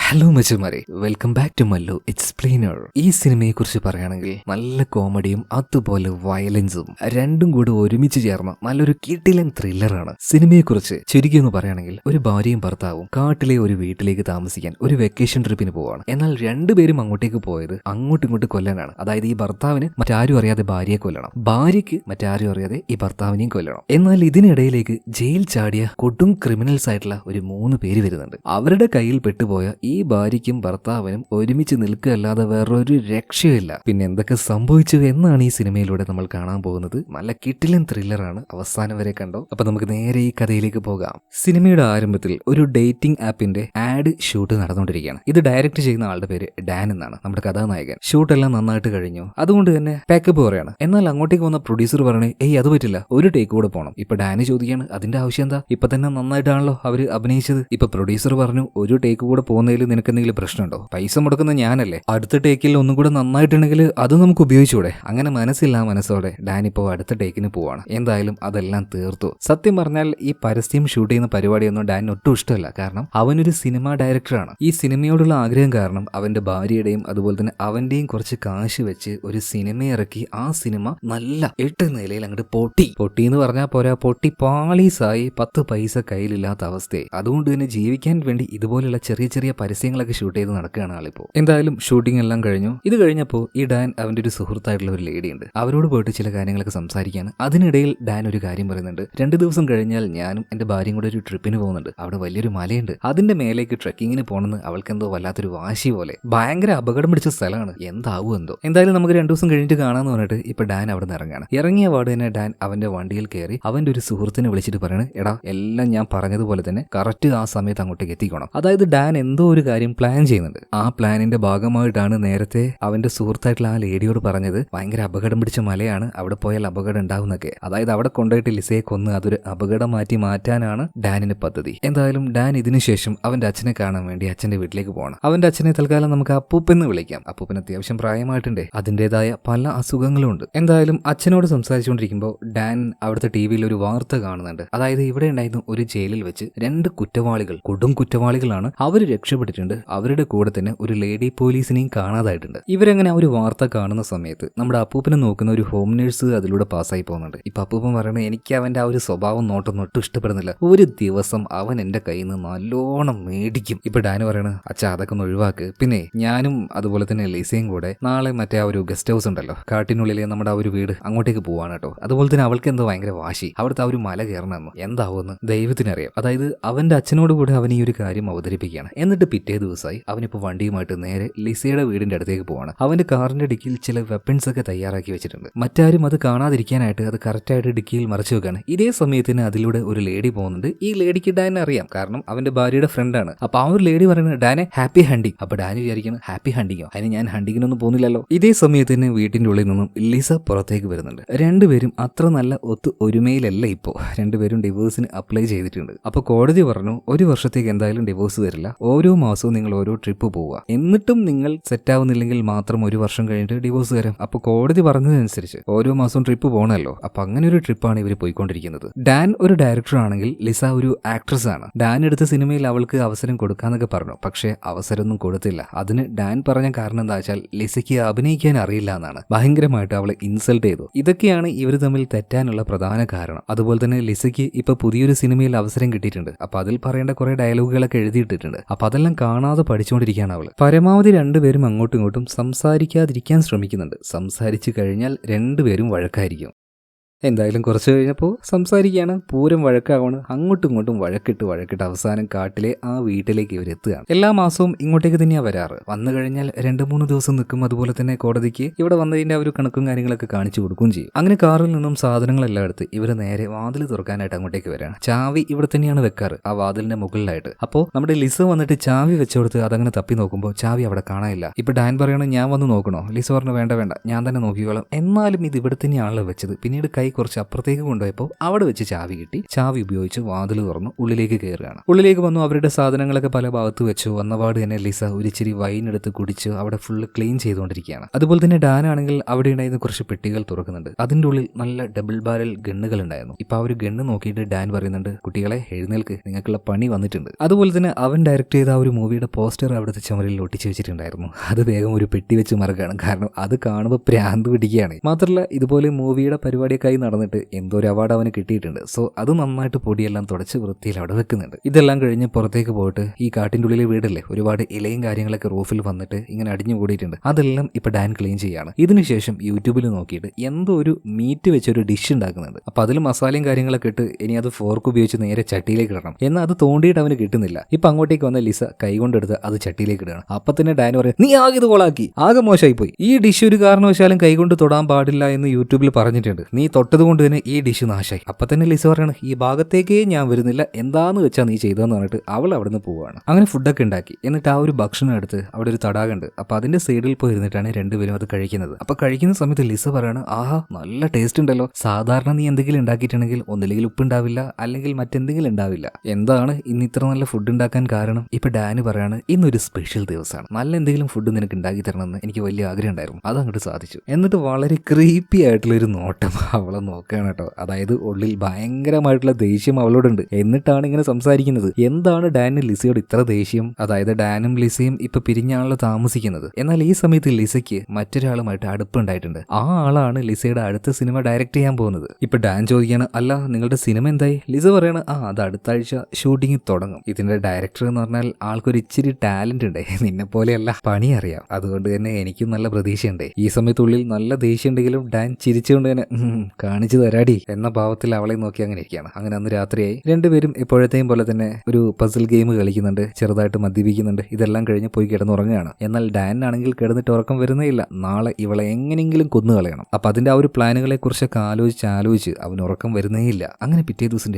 Hello മച്ചുമാരെ, welcome back to Mallu explainer. ഈ സിനിമയെ കുറിച്ച് പറയുകയാണെങ്കിൽ നല്ല കോമഡിയും അതുപോലെ വയലൻസും രണ്ടും കൂടി ഒരുമിച്ച് ചേർന്ന നല്ലൊരു കിടിലൻ ത്രില്ലറാണ്. സിനിമയെ കുറിച്ച് ചുരുക്കി എന്ന് പറയുകയാണെങ്കിൽ ഒരു ഭാര്യയും ഭർത്താവും കാട്ടിലെ ഒരു വീട്ടിലേക്ക് താമസിക്കാൻ ഒരു വെക്കേഷൻ ട്രിപ്പിന് പോവാണ്. എന്നാൽ രണ്ടുപേരും അങ്ങോട്ടേക്ക് പോയത് അങ്ങോട്ടും ഇങ്ങോട്ട് കൊല്ലാനാണ്. അതായത് ഈ ഭർത്താവിന് മറ്റാരും അറിയാതെ ഭാര്യയെ കൊല്ലണം, ഭാര്യയ്ക്ക് മറ്റാരും അറിയാതെ ഈ ഭർത്താവിനെയും കൊല്ലണം. എന്നാൽ ഇതിനിടയിലേക്ക് ജയിൽ ചാടിയ കൊടും ക്രിമിനൽസ് ആയിട്ടുള്ള ഒരു 3 പേര് വരുന്നുണ്ട്. അവരുടെ കയ്യിൽ പെട്ടുപോയ ഈ ഭാര്യയ്ക്കും ഭർത്താവിനും ഒരുമിച്ച് നിൽക്കുകയല്ലാതെ വേറൊരു രക്ഷയില്ല. പിന്നെ എന്തൊക്കെ സംഭവിച്ചു എന്നാണ് ഈ സിനിമയിലൂടെ നമ്മൾ കാണാൻ പോകുന്നത്. നല്ല കിടിലൻ ത്രില്ലറാണ്, അവസാനം വരെ കണ്ടോ. അപ്പൊ നമുക്ക് നേരെ ഈ കഥയിലേക്ക് പോകാം. സിനിമയുടെ ആരംഭത്തിൽ ഒരു ഡേറ്റിംഗ് ആപ്പിന്റെ ആഡ് ഷൂട്ട് നടന്നുകൊണ്ടിരിക്കുകയാണ്. ഇത് ഡയറക്റ്റ് ചെയ്യുന്ന ആളുടെ പേര് ഡാൻ എന്നാണ്, നമ്മുടെ കഥാനായകൻ. ഷൂട്ടെല്ലാം നന്നായിട്ട് കഴിഞ്ഞു, അതുകൊണ്ട് തന്നെ പാക്കപ്പ് പറയാണ്. എന്നാൽ അങ്ങോട്ടേക്ക് വന്ന പ്രൊഡ്യൂസർ പറയണേ, അത് പറ്റില്ല, ഒരു ടേക്ക് കൂടെ പോകണം. ഇപ്പൊ ഡാന് ചോദിക്കാണ് അതിന്റെ ആവശ്യം എന്താ, ഇപ്പൊ തന്നെ നന്നായിട്ടാണല്ലോ അവര് അഭിനയിച്ചത്. ഇപ്പൊ പ്രൊഡ്യൂസർ പറഞ്ഞു ഒരു ടേക്ക് കൂടെ പോകുന്നതിൽ നിനക്ക് എന്തെങ്കിലും പ്രശ്നമുണ്ടോ, പൈസ മുടക്കുന്ന ഞാനല്ലേ, അടുത്ത ടേക്കിൽ ഒന്നും കൂടെ നന്നായിട്ടുണ്ടെങ്കിൽ അത് നമുക്ക് ഉപയോഗിച്ചൂടെ. അങ്ങനെ മനസ്സില്ലാ മനസ്സോടെ ഡാൻ ഇപ്പോൾ അടുത്ത ടേക്കിന് പോവാണ്. എന്തായാലും അതെല്ലാം തീർത്തു. സത്യം പറഞ്ഞാൽ ഈ പരസ്യം ഷൂട്ട് ചെയ്യുന്ന പരിപാടിയൊന്നും ഡാൻ ഒട്ടും ഇഷ്ടമല്ല. കാരണം അവനൊരു സിനിമ ഡയറക്ടറാണ്. ഈ സിനിമയോടുള്ള ആഗ്രഹം കാരണം അവന്റെ ഭാര്യയുടെയും അതുപോലെ തന്നെ അവന്റെയും കുറച്ച് കാശ് വെച്ച് ഒരു സിനിമ ഇറക്കി. ആ സിനിമ നല്ല 8 നിലയിൽ അങ്ങോട്ട് പൊട്ടി എന്ന് പറഞ്ഞാൽ പോരാ, പൊട്ടി പാളീസായി 10 പൈസ കയ്യിലില്ലാത്ത അവസ്ഥയെ. അതുകൊണ്ട് തന്നെ ജീവിക്കാൻ വേണ്ടി ഇതുപോലുള്ള ചെറിയ ചെറിയ പരസ്യങ്ങളൊക്കെ ഷൂട്ട് ചെയ്ത് നടക്കുകയാണ് ആളിപ്പോ. എന്തായാലും ഷൂട്ടിംഗ് എല്ലാം കഴിഞ്ഞു. ഇത് കഴിഞ്ഞപ്പോൾ ഈ ഡാൻ അവന്റെ ഒരു സുഹൃത്തായിട്ടുള്ള ഒരു ലേഡി ഉണ്ട്, അവരോട് പോയിട്ട് ചില കാര്യങ്ങളൊക്കെ സംസാരിക്കാണ്. അതിനിടയിൽ ഡാൻ ഒരു കാര്യം പറയുന്നുണ്ട്. 2 ദിവസം കഴിഞ്ഞാൽ ഞാനും എന്റെ ഭാര്യയും കൂടെ ഒരു ട്രിപ്പിന് പോകുന്നുണ്ട്. അവിടെ വലിയൊരു മലയുണ്ട്, അതിന്റെ മേലേക്ക് ട്രെക്കിങ്ങിന് പോകണമെന്ന് അവൾക്ക് എന്തോ വല്ലാത്തൊരു വാശി പോലെ. ഭയങ്കര അപകടം പിടിച്ച സ്ഥലമാണ്, എന്താവും എന്തോ. എന്തായാലും നമുക്ക് 2 ദിവസം കഴിഞ്ഞിട്ട് കാണാന്ന് പറഞ്ഞിട്ട് ഇപ്പൊ ഡാൻ അവിടെ നിന്ന് ഇറങ്ങാണ്. ഇറങ്ങിയ പാട് തന്നെ ഡാൻ അവന്റെ വണ്ടിയിൽ കയറി അവന്റെ ഒരു സുഹൃത്തിനെ വിളിച്ചിട്ട് പറയണ, എടാ എല്ലാം ഞാൻ പറഞ്ഞതുപോലെ തന്നെ കറക്റ്റ് ആ സമയത്ത് അങ്ങോട്ടേക്ക് എത്തിക്കണം. അതായത് ഡാൻ എന്തോ ഒരു കാര്യം പ്ലാൻ ചെയ്യുന്നുണ്ട്. ആ പ്ലാനിന്റെ ഭാഗമായിട്ടാണ് നേരത്തെ അവന്റെ സുഹൃത്തായിട്ടുള്ള ആ ലേഡിയോട് പറഞ്ഞത് ഭയങ്കര അപകടം പിടിച്ച മലയാണ്, അവിടെ പോയാൽ അപകടം ഉണ്ടാവുന്നൊക്കെ. അതായത് അവിടെ കൊണ്ടുപോയിട്ട് ലിസയെ കൊന്ന് അതൊരു അപകടം മാറ്റാനാണ് ഡാനിന്റെ പദ്ധതി. എന്തായാലും ഡാൻ ഇതിനുശേഷം അവന്റെ അച്ഛനെ കാണാൻ വേണ്ടി അച്ഛന്റെ വീട്ടിലേക്ക് പോകണം. അവന്റെ അച്ഛനെ തൽക്കാലം നമുക്ക് അപ്പൂപ്പെന്ന് വിളിക്കാം. അപ്പൂപ്പന് അത്യാവശ്യം പ്രായമായിട്ടുണ്ട്, അതിന്റേതായ പല അസുഖങ്ങളും ഉണ്ട്. എന്തായാലും അച്ഛനോട് സംസാരിച്ചുകൊണ്ടിരിക്കുമ്പോൾ ഡാൻ അവിടുത്തെ ടിവിയിൽ ഒരു വാർത്ത കാണുന്നുണ്ട്. അതായത് ഇവിടെ ഉണ്ടായിരുന്നു ഒരു ജയിലിൽ വെച്ച് 2 കുറ്റവാളികൾ, കൊടും കുറ്റവാളികളാണ്, അവര് രക്ഷപ്പെട്ടിട്ടുണ്ട്. അവരുടെ കൂടെ തന്നെ ഒരു ലേഡി പോലീസിനെയും കാണാതായിട്ടുണ്ട്. ഇവരെങ്ങനെ ഒരു വാർത്ത കാണുന്ന സമയത്ത് നമ്മുടെ അപ്പൂപ്പനെ നോക്കുന്ന ഒരു ഹോം നേഴ്സ് അതിലൂടെ പാസ്സായി പോകുന്നുണ്ട്. ഇപ്പൊ അപ്പൂപ്പൻ പറയണത്, എനിക്ക് അവന്റെ ആ ഒരു സ്വഭാവം നോട്ടൊന്നും ഒട്ടും ഇഷ്ടപ്പെടുന്നില്ല, ഒരു ദിവസം അവൻ എന്റെ കയ്യിൽ നിന്ന് നല്ലോണം മേടിക്കും. ഇപ്പൊ ഡാന് പറയണ, അച്ഛാ അതൊക്കെ ഒന്ന് ഒഴിവാക്ക്. പിന്നെ ഞാനും അതുപോലെ തന്നെ ലിസയും കൂടെ നാളെ മറ്റേ ആ ഒരു ഗസ്റ്റ് ഹൗസ് ഉണ്ടല്ലോ കാട്ടിനുള്ളിലെ നമ്മുടെ ആ ഒരു വീട്, അങ്ങോട്ടേക്ക് പോവാണ് കേട്ടോ. അതുപോലെ തന്നെ അവൾക്ക് എന്തോ ഭയങ്കര വാശി, അവിടുത്തെ ആ ഒരു മല കയറണമെന്ന്. എന്താവുമെന്ന് ദൈവത്തിനറിയാം. അതായത് അവന്റെ അച്ഛനോട് കൂടെ അവൻ ഈ ഒരു കാര്യം അവതരിപ്പിക്കുകയാണ്. എന്നിട്ട് പിറ്റേ ദിവസമായി അവനിപ്പോൾ വണ്ടിയുമായിട്ട് നേരെ ലിസയുടെ വീടിന്റെ അടുത്തേക്ക് പോവാണ്. അവന്റെ കാറിന്റെ ഡിക്കിയിൽ ചില വെപ്പൺസ് ഒക്കെ തയ്യാറാക്കി വെച്ചിട്ടുണ്ട്. മറ്റാരും അത് കാണാതിരിക്കാനായിട്ട് അത് കറക്റ്റായിട്ട് ഡിക്കിയിൽ മറച്ചു വെക്കാണ്. ഇതേ സമയത്തിന് അതിലൂടെ ഒരു ലേഡി പോകുന്നുണ്ട്. ഈ ലേഡിക്ക് ഡാനെ അറിയാം, കാരണം അവന്റെ ഭാര്യയുടെ ഫ്രണ്ടാണ്. അപ്പൊ ആ ഒരു ലേഡി പറയുന്നത്, ഡാനെ ഹാപ്പി ഹണ്ടിങ്. അപ്പൊ ഡാൻ വിചാരിക്കണം, ഹാപ്പി ഹണ്ടിങ്ങോ, അതിന് ഞാൻ ഹണ്ടിങ്ങിനൊന്നും പോകുന്നില്ലല്ലോ. ഇതേ സമയത്തിന് വീട്ടിന്റെ ഉള്ളിൽ നിന്നും ലിസ പുറത്തേക്ക് വരുന്നുണ്ട്. രണ്ടുപേരും അത്ര നല്ല ഒരുമയിലല്ല. ഇപ്പോ രണ്ടുപേരും ഡിവോഴ്സിന് അപ്ലൈ ചെയ്തിട്ടുണ്ട്. അപ്പൊ കോടതി പറഞ്ഞു, 1 വർഷത്തേക്ക് എന്തായാലും ഡിവോഴ്സ് തരില്ല, ഓരോ മാസവും നിങ്ങൾ ഓരോ ട്രിപ്പ് പോവുക, എന്നിട്ടും നിങ്ങൾ സെറ്റ് ആവുന്നില്ലെങ്കിൽ മാത്രം 1 വർഷം കഴിഞ്ഞിട്ട് ഡിവോഴ്സ് തരാം. അപ്പൊ കോടതി പറഞ്ഞതനുസരിച്ച് ഓരോ മാസവും ട്രിപ്പ് പോകണമല്ലോ. അപ്പൊ അങ്ങനെ ഒരു ട്രിപ്പാണ് ഇവർ പോയിക്കൊണ്ടിരിക്കുന്നത്. ഡാൻ ഒരു ഡയറക്ടർ ആണെങ്കിൽ ലിസ ഒരു ആക്ട്രസ് ആണ്. ഡാൻ എടുത്ത സിനിമയിൽ അവൾക്ക് അവസരം കൊടുക്കാന്നൊക്കെ പറഞ്ഞു, പക്ഷെ അവസരമൊന്നും കൊടുത്തില്ല. അതിന് ഡാൻ പറഞ്ഞ കാരണം എന്താ വെച്ചാൽ ലിസയ്ക്ക് അഭിനയിക്കാൻ അറിയില്ല എന്നാണ്. ഭയങ്കരമായിട്ട് അവളെ ഇൻസൾട്ട് ചെയ്തു. ഇതൊക്കെയാണ് ഇവർ തമ്മിൽ തെറ്റാനുള്ള പ്രധാന കാരണം. അതുപോലെ തന്നെ ലിസയ്ക്ക് ഇപ്പൊ പുതിയൊരു സിനിമയിൽ അവസരം കിട്ടിയിട്ടുണ്ട്. അപ്പൊ അതിൽ പറയേണ്ട കുറെ ഡയലോഗുകളൊക്കെ എഴുതിയിട്ടിട്ടുണ്ട്. അപ്പൊ അതെല്ലാം കാണാതെ പഠിച്ചുകൊണ്ടിരിക്കുകയാണ് അവള്. പരമാവധി രണ്ടുപേരും അങ്ങോട്ടും ഇങ്ങോട്ടും സംസാരിക്കാതിരിക്കാൻ ശ്രമിക്കുന്നുണ്ട്. സംസാരിച്ചു കഴിഞ്ഞാൽ രണ്ടുപേരും വഴക്കായിരിക്കും. എന്തായാലും കുറച്ച് കഴിഞ്ഞപ്പോൾ സംസാരിക്കുകയാണ്, പൂരം വഴക്കാവാണ്. അങ്ങോട്ടും ഇങ്ങോട്ടും വഴക്കിട്ട് അവസാനം കാട്ടിലെ ആ വീട്ടിലേക്ക് ഇവർ എത്തുകയാണ്. എല്ലാ മാസവും ഇങ്ങോട്ടേക്ക് തന്നെയാണ് വരാറ്. വന്നു കഴിഞ്ഞാൽ 2-3 ദിവസം നിൽക്കും. അതുപോലെ തന്നെ കോടതിക്ക് ഇവിടെ വന്നതിന്റെ ആ ഒരു കണക്കും കാര്യങ്ങളൊക്കെ കാണിച്ചു കൊടുക്കുകയും ചെയ്യും. അങ്ങനെ കാറിൽ നിന്നും സാധനങ്ങളെല്ലാം എടുത്ത് ഇവർ നേരെ വാതിൽ തുറക്കാനായിട്ട് അങ്ങോട്ടേക്ക് വരാണ്. ചാവി ഇവിടെ തന്നെയാണ് വെക്കാറ്, ആ വാതിലിന്റെ മുകളിലായിട്ട്. അപ്പോൾ നമ്മുടെ ലിസ വന്നിട്ട് ചാവി വെച്ചുകൊടുത്ത് അതങ്ങനെ തപ്പി നോക്കുമ്പോൾ ചാവി അവിടെ കാണാനില്ല. ഇപ്പൊ ഡാൻ പറയണം, ഞാൻ വന്ന് നോക്കണോ? ലിസ പറഞ്ഞു, വേണ്ട ഞാൻ തന്നെ നോക്കിക്കോളാം. എന്നാലും ഇത് ഇവിടെ തന്നെയാണല്ലോ വെച്ചത്, പിന്നീട് കൈ കൈ കുറച്ച് അപ്പുറത്തേക്ക് കൊണ്ടുപോയപ്പോൾ അവിടെ വെച്ച് ചാവി കിട്ടി. ചാവി ഉപയോഗിച്ച് വാതിൽ തുറന്നു ഉള്ളിലേക്ക് കയറുകയാണ്. ഉള്ളിലേക്ക് വന്നു അവരുടെ സാധനങ്ങളൊക്കെ പല ഭാഗത്ത് വെച്ചു. വന്നപാട് തന്നെ ലിസ ഒരു ഇച്ചിരി വൈൻ എടുത്ത് കുടിച്ച് അവിടെ ഫുള്ള് ക്ലീൻ ചെയ്തുകൊണ്ടിരിക്കുകയാണ്. അതുപോലെ തന്നെ ഡാൻ ആണെങ്കിൽ അവിടെ ഉണ്ടായിരുന്ന കുറച്ച് പെട്ടികൾ തുറക്കുന്നുണ്ട്. അതിന്റെ ഉള്ളിൽ നല്ല ഡബിൾ ബാരൽ ഗണ്ണുകൾ ഉണ്ടായിരുന്നു. ഇപ്പൊ ആ ഒരു ഗണ്ണ് നോക്കിയിട്ട് ഡാൻ പറയുന്നുണ്ട്, കുട്ടികളെ എഴുന്നേൽക്ക്, നിങ്ങൾക്കുള്ള പണി വന്നിട്ടുണ്ട്. അതുപോലെ തന്നെ അവൻ ഡയറക്ട് ചെയ്ത ആ ഒരു മൂവിയുടെ പോസ്റ്റർ അവിടുത്തെ ചുമരിൽ ഒട്ടിച്ചു വെച്ചിട്ടുണ്ടായിരുന്നു. അത് വേഗം ഒരു പെട്ടി വെച്ച് മറക്കാണ്. കാരണം അത് കാണുമ്പോൾ പ്രാന്ത് പിടിക്കുകയാണ്. മാത്രമല്ല ഇതുപോലെ മൂവിയുടെ പരിപാടിയൊക്കെ നടന്നിട്ട് എന്തോ ഒരു അവാർഡ് അവന് കിട്ടിയിട്ടുണ്ട്. സോ അത് നന്നായിട്ട് പൊടിയെല്ലാം തുടച്ച് വൃത്തിയിൽ അവിടെ വെക്കുന്നുണ്ട്. ഇതെല്ലാം കഴിഞ്ഞ് പുറത്തേക്ക് പോയിട്ട് ഈ കാട്ടിൻ്റെ ഉള്ളിലെ വീടല്ലേ, ഒരുപാട് ഇലയും കാര്യങ്ങളൊക്കെ റൂഫിൽ വന്നിട്ട് ഇങ്ങനെ അടിഞ്ഞു കൂടിയിട്ടുണ്ട്. അതെല്ലാം ഇപ്പൊ ഡാൻ ക്ലീൻ ചെയ്യാണ്. ഇതിനുശേഷം യൂട്യൂബിൽ നോക്കിയിട്ട് എന്തോ ഒരു മീറ്റ് വെച്ചൊരു ഡിഷ് ഉണ്ടാക്കുന്നുണ്ട്. അപ്പൊ അതിൽ മസാലയും കാര്യങ്ങളൊക്കെ ഇട്ട് ഇനി അത് ഫോർക്ക് ഉപയോഗിച്ച് നേരെ ചട്ടിയിലേക്ക് ഇടണം. എന്നാൽ അത് തോണ്ടിയിട്ട് അവന് കിട്ടുന്നില്ല. ഇപ്പൊ അങ്ങോട്ടേക്ക് വന്ന ലിസ കൈകൊണ്ടെടുത്ത് അത് ചട്ടിയിലേക്ക് ഇടണം. അപ്പൊ തന്നെ ഡാൻ പറയും, നീ ആകെ ഇത് കൊളാക്കി, ആകെ മോശമായി പോയി. ഈ ഡിഷ് ഒരു കാരണവശാലും കൈകൊണ്ട് തൊടാൻ പാടില്ല എന്ന് യൂട്യൂബിൽ പറഞ്ഞിട്ടുണ്ട്. നീ തൊട്ടത് കൊണ്ട് തന്നെ ഈ ഡിഷ് നാശായി. അപ്പൊ തന്നെ ലിസ പറയാണ്, ഈ ഭാഗത്തേക്കേ ഞാൻ വരുന്നില്ല, എന്താന്ന് വെച്ചാൽ നീ ചെയ്തെന്ന് പറഞ്ഞിട്ട് അവൾ അവിടെ നിന്ന് പോവുകയാണ്. അങ്ങനെ ഫുഡൊക്കെ ഉണ്ടാക്കി. എന്നിട്ട് ആ ഒരു ഭക്ഷണം എടുത്ത് അവിടെ ഒരു തടാകമുണ്ട്. അപ്പൊ അതിന്റെ സൈഡിൽ പോയി ഇരുന്നിട്ടാണ് രണ്ടുപേരും അത് കഴിക്കുന്നത്. അപ്പൊ കഴിക്കുന്ന സമയത്ത് ലിസ പറയാണ്, ആഹാ നല്ല ടേസ്റ്റ് ഉണ്ടല്ലോ. സാധാരണ നീ എന്തെങ്കിലും ഉണ്ടാക്കിയിട്ടുണ്ടെങ്കിൽ ഒന്നില്ലെങ്കിൽ ഉപ്പുണ്ടാവില്ല, അല്ലെങ്കിൽ മറ്റെന്തെങ്കിലും ഉണ്ടാവില്ല. എന്താണ് ഇന്ന് ഇത്ര നല്ല ഫുഡ് ഉണ്ടാക്കാൻ കാരണം? ഇപ്പൊ ഡാന് പറയാണ്, ഇന്നൊരു സ്പെഷ്യൽ ദിവസമാണ്, നല്ല എന്തെങ്കിലും ഫുഡ് നിനക്ക് ഉണ്ടാക്കി തരണമെന്ന് എനിക്ക് വലിയ ആഗ്രഹം ഉണ്ടായിരുന്നു, അതങ്ങോട്ട് സാധിച്ചു. എന്നിട്ട് വളരെ ക്രീപ്പി ആയിട്ടുള്ള ഒരു നോട്ടം അവളെ നോക്കുകയാണ് കേട്ടോ. അതായത് ഉള്ളിൽ ഭയങ്കരമായിട്ടുള്ള ദേഷ്യം അവളോടുണ്ട്. എന്നിട്ടാണ് ഇങ്ങനെ സംസാരിക്കുന്നത്. എന്താണ് ഡാനിന് ലിസയോട് ഇത്ര ദേഷ്യം? അതായത് ഡാനും ലിസയും ഇപ്പൊ പിരിഞ്ഞാണല്ലോ താമസിക്കുന്നത്. എന്നാൽ ഈ സമയത്ത് ലിസയ്ക്ക് മറ്റൊരാളുമായിട്ട് അടുപ്പുണ്ടായിട്ടുണ്ട്. ആ ആളാണ് ലിസയുടെ അടുത്ത സിനിമ ഡയറക്റ്റ് ചെയ്യാൻ പോകുന്നത്. ഇപ്പൊ ഡാൻ ചോദിക്കാണ്, അല്ല നിങ്ങളുടെ സിനിമ എന്തായി? ലിസ പറയാണ്, അത് അടുത്ത ആഴ്ച ഷൂട്ടിംഗ് തുടങ്ങും. ഇതിന്റെ ഡയറക്ടർ എന്ന് പറഞ്ഞാൽ ആൾക്കൊരു ഇച്ചിരി ടാലന്റ് ഉണ്ട്, നിന്നെ പോലെയല്ല, പണി അറിയാം. അതുകൊണ്ട് തന്നെ എനിക്കും നല്ല പ്രതീക്ഷയുണ്ട്. ഈ സമയത്തുള്ളിൽ നല്ല ദേഷ്യം ഉണ്ടെങ്കിലും ഡാൻ ചിരിച്ചുകൊണ്ട് തന്നെ കാണിച്ചു തരാടി എന്ന ഭാവത്തിൽ അവളെ നോക്കി അങ്ങനെ ഇരിക്കുകയാണ്. അങ്ങനെ അന്ന് രാത്രിയായി. രണ്ടുപേരും എപ്പോഴത്തെയും പോലെ തന്നെ ഒരു പസിൽ ഗെയിം കളിക്കുന്നുണ്ട്, ചെറുതായിട്ട് മദ്യപിക്കുന്നുണ്ട്. ഇതെല്ലാം കഴിഞ്ഞ് പോയി കിടന്നുറങ്ങുകയാണ്. എന്നാൽ ഡാൻ ആണെങ്കിൽ കിടന്നിട്ട് ഉറക്കം വരുന്നേ ഇല്ല. നാളെ ഇവളെ എങ്ങനെയെങ്കിലും കൊന്നു കളയണം. അപ്പൊ അതിന്റെ ആ ഒരു പ്ലാനുകളെ കുറിച്ചൊക്കെ ആലോചിച്ച് അവന് ഉറക്കം വരുന്നേ ഇല്ല. അങ്ങനെ പിറ്റേ ദിവസം